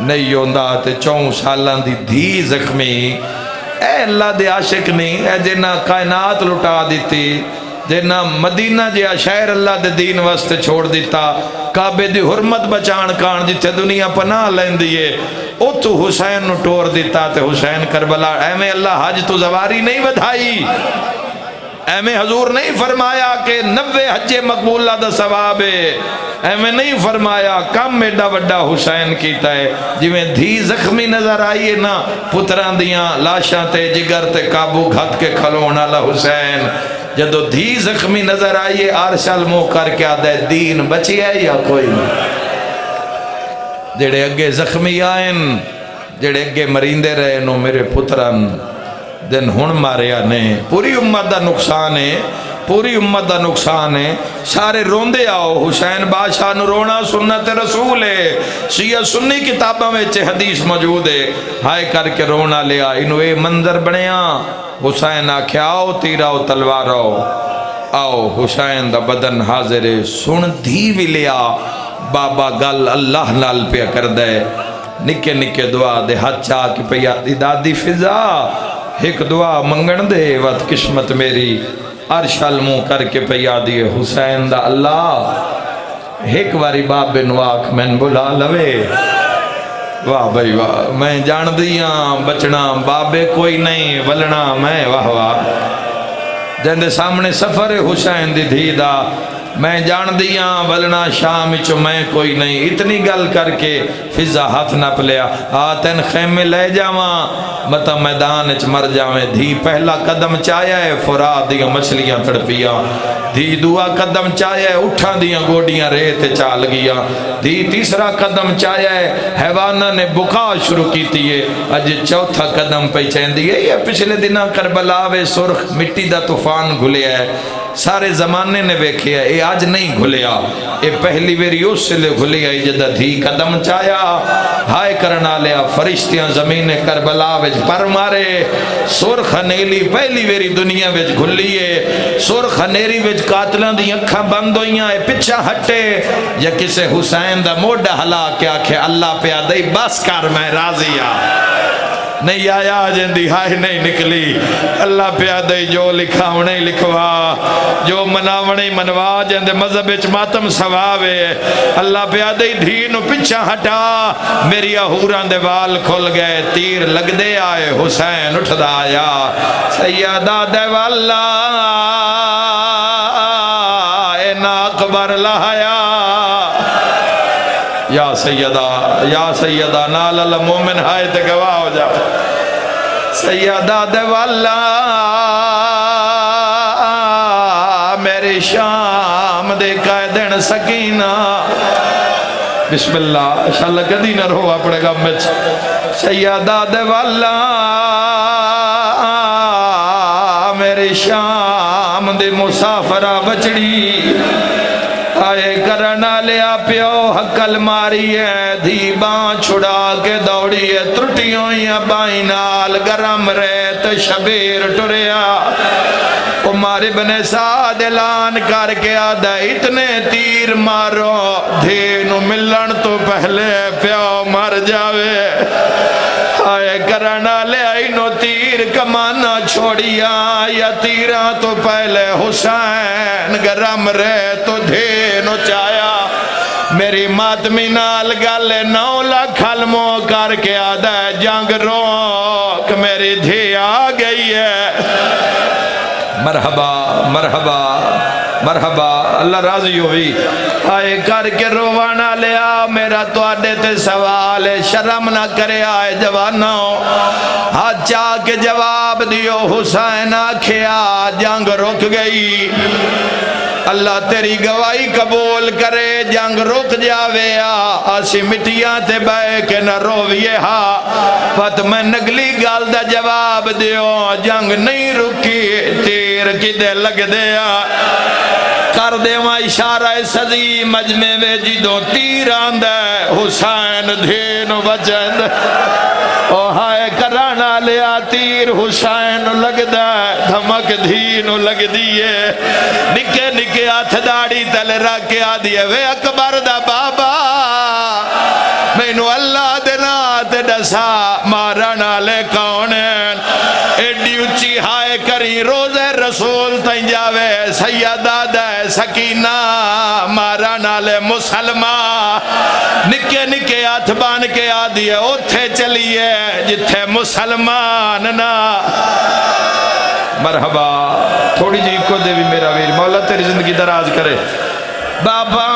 نہیں ہوندہ تے 4 سالان دی دھی زخمی۔ اے اللہ دے عاشق نہیں، اے جنہ کائنات لٹا دیتی، جنہ مدینہ جیا شہر اللہ دے دین واسطے چھوڑ دیتا، کعبے دی حرمت بچان کان جتھے دنیا پناہ لین دیئے، او تو حسین نو ٹور دیتا تے حسین کربلا۔ اے میں اللہ حج تو زواری نہیں بدھائی، اے میں حضور نہیں فرمایا کہ 90 حج مقبولہ دا ثواب ہے، اے میں نہیں فرمایا کم ایڈا وڈا حسین کیتا ہے، جی میں دھی زخمی نظر آئیے نا، پتران دیاں لاشاں تے جگر تے قابو گھت کے کھلونا لا حسین، جدو دھی زخمی نظر آئیے آرشال مو کر کے آدھے دین بچی ہے یا کوئی نہیں، جڑے اگے زخمی آئین، جڑے اگے مریندے رہے نو میرے پتران دن ہن ماریا نے پوری امت دا نقصان ہے پوری امت دا نقصان ہے سارے روندے آؤ حسین بادشاہ نو رونا سنت رسول ہے شیعہ سنی کتاباں میں حدیث موجود ہے ہائے کر کے رونا لیا انہوں اے منظر بنیا حسین آکھیا آؤ تیر آؤ تلوار آؤ حسین دا بدن حاضر ہے سن دھی بھی لیا بابا گل اللہ نال پیا کر دے نکے نکے دعا دے ہاتھ چاہ کی پیا دی دادی فضا ایک دعا منگن دے وقت قسمت میری عرش المو کر کے پیا دیے حسین دا اللہ ایک واری باب بن واق میں بلا لوے واہ بھائی واہ میں جان دیاں بچنا بابے کوئی نہیں ولنا میں واہ واہ جندے سامنے سفر حسین دی دھی دا میں جان دیاں ولنا شام چو میں کوئی نہیں اتنی گل کر کے فضا ہاتھ نپ لیا آتن خیمے لے جاواں متا میدان اچ مر جاویں دھی پہلا قدم چایا ہے فرات دیاں مچھلیاں تڑپیاں دھی دعا قدم چایا ہے اٹھاں دیاں گوڑیاں ریت چال گیا دھی تیسرا قدم چایا ہے حیوانہ نے بکا شروع کیتی ہے اج چوتھا قدم پہ چیندی ہے یہ پچھلے دنہ کربلا وے سرخ مٹی دا طوفان گھلیا ہے سارے زمانے نے بیکھیا اے آج نہیں گھلیا اے پہلی ویری اس سے لے گھلیا جدہ دھی قدم چایا ہائے کرنا لیا فرشتیاں زمین کربلا وچ پر مارے سرخ نیلی پہلی ویری دنیا وچ گھلیے سرخ نیری وچ قاتلاں دی اکھاں بند ہوئیاں اے پچھا ہٹے یا کسے حسین دا موڈا ہلا کے آکھے اللہ پہ دئی بس کر میں راضی نہیں آیا جندی ہائے نہیں نکلی اللہ پیادے جو لکھاونے لکھوا جو مناونے منوا جندے مذہب اچ ماتم سواوے اللہ پیادے دھینو پچھا ہٹا میری اہوران دے وال کھل گئے تیر لگ دے آئے حسین اٹھ دا آیا سیدہ دے والا اے ناقبر لہایا یا سیدہ نال اللہ مومن ہائے تے گواہ ہو جا سیدہ دے والا میرے شام دے قائدن سکینہ بسم اللہ انشاءاللہ کدی نہ رہو اپنے گم میں سیدہ دے والا میرے شام دے مسافرہ بچڑی آئے کرنا لیا پیو حقل ماری ہے دھی بان چھڑا کے دوڑی ہے ترٹیوں یا بائیں نال گرم ریت شبیر ٹریا عمر ابن سعد اعلان کر کے آدھا اتنے تیر مارو دھینو ملن تو پہلے پیو مر جاوے آئے کرنا لے اینو تیر کمانا چھوڑیا یا تیرہ تو پہلے حسین گرم رے تو دھینو چایا میری ماتمی نال گالے 9 لاکھ علموں کر کے آدھا جنگ روک میری دھی آ گئی ہے مرحبا مرحبا مرحبا اللہ راضی ہوئی آئے کر کے روانا لیا میرا تو آڈے تے سوال ہے شرم نہ کرے آئے جوانوں ہاتھ چاہ کے جواب دیو حسین آکھیا جنگ رک گئی اللہ تیری گواہی قبول کرے جنگ رک جاوے آسی مٹیاں تے بے کے نہ رویے پت میں نگلی گال دا جواب دیو جنگ نہیں رکی تیر کی دے لگ دیا کر دے وہاں اشارہ سزی مجمع میں جدو تیر آندے حسین دھین وجد او ہائے کرانا لیا تیر حسین لگ دے دھمک دھین لگ دیئے نکے نکے ہاتھ داڑی تل رکھ کے آدھیے وے اکبر دا بابا مینو اللہ دنات ڈسا مارنا لے کونین ایڈی اچھی ہائے کری روزے رسول تین جاوے سیدہ دے سکینہ مارنا لے مسلمان نکے نکے ہاتھ بان کے آدھیے اوتھے چلیے جتھے مسلمان نا مرحبا تھوڑی جی کو دے بھی میرا ویر مولا تیری زندگی دراز کرے بابا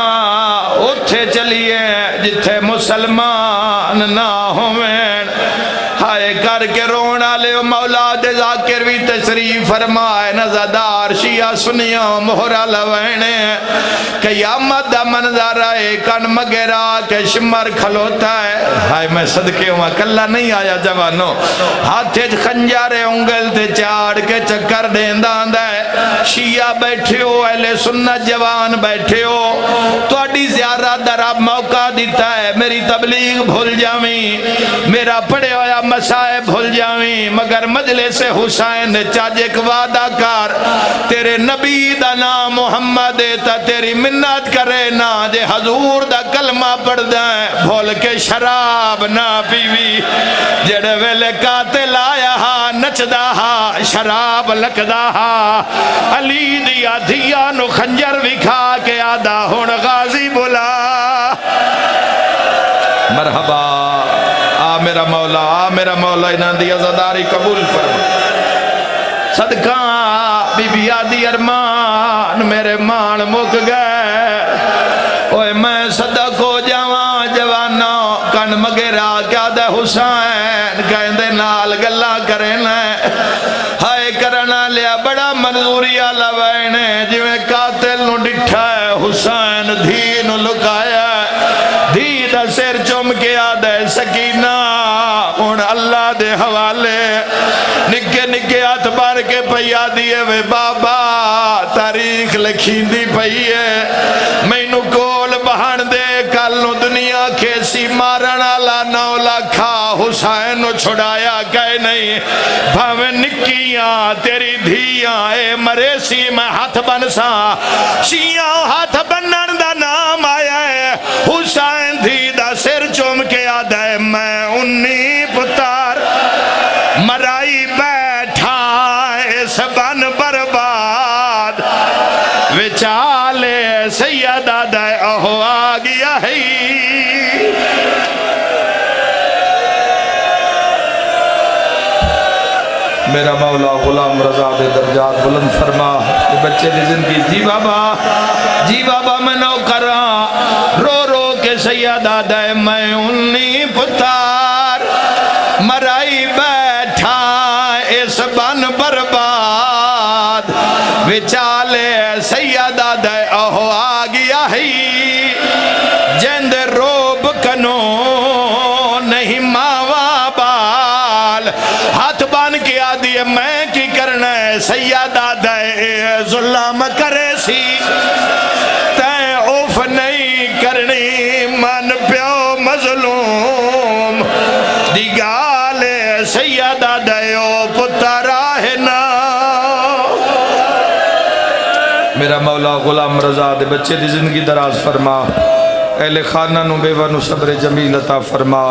اوتھے چلیے جتھے مسلمان نہ ہوئیں ہائے کر کے رونا لے مولا دے ذاکر بھی تشریف فرمائے نزدار شیعہ سنیاں مہرہ لوینے قیامت دا منظر آئے کن مگرہ کے شمر کھلوتا ہے ہائے میں صدقے ہوں کلہ نہیں آیا جوانوں ہاتھے خنجارے انگل تے چاڑ کے چکر دیندان ہے شیعہ بیٹھے ہو اہل سنت جوان بیٹھے ہو تو اڈی زیارت در اب موقع دیتا ہے میری تبلیغ بھول جاویں میرا پڑے ہویا مسائے بھول جاویں مگر مجلس حسین نے چاج ایک وعدہ کار تیرے نبی دا نام محمد تا تیری منت کرے نا جے حضور دا کلمہ پڑھ دائیں بھول کے شراب نہ پیوی جڑے ویلے قاتل آیا ہا نچدا ہا شراب لکدا ہا علی دیا دھیا نو خنجر وکھا کے آدھا ہون غازی بلا مرحبا آ میرا مولا انہاں دی عزاداری قبول فرما صدقہ بی بی آدھی ارمان میرے مان مک گئے اوے میں صدق ہو جاواں جوانوں کن مگرہ کیا دے حسین کہیں دے نال گلہ کریں ہائے کرنا لیا بڑا منظوریا لوینے جویں قاتل نو ڈٹھا ہے حسین دھی نو لکایا دھی دا سر چم کے آدھے سکینہ ان اللہ دے حوالے نکے نکے ہاتھ بار کے پیا دیئے وے بابا تاریخ لکھین دی پئیے میں نو کول بہن دے کل نو دنیا کیسی مارنا لا نو لکھا حسین نو چھڑایا کہے نہیں بھاوے نکیاں تیری دھیاں اے مریسی میں ہاتھ بنسا شیعہ ہاتھ بنن دا نام آیا ہے حسین دھی دا سر چوم کے آدھا ہے میں انی پتار مرائی بیٹھا اس بن برباد وچالے سیدہ دائے اہو آگیا ہے میرا مولا غلام رضا دے درجات بلند فرما بچے دی زندگی جی بابا میں نو کراں رو رو کے سیدہ دائے میں انی پتار مرائی بیٹھا اس بن برباد وچالے سیدہ دائے اہو آگیا ہی جند روب کنو نہیں ماوا بال ہاتھ بان کے آدھی میں کی کرنا ہے سیدہ دائے ظلم کرے سی تین اوف نہیں کرنی من پیو مظلوم دیگالے سیدہ دائے او پتر آہنا میرا مولا غلام رضا دے بچے دی زندگی دراز فرما اہل خانہ نو بیوہ نو صبر جمیل عطا فرما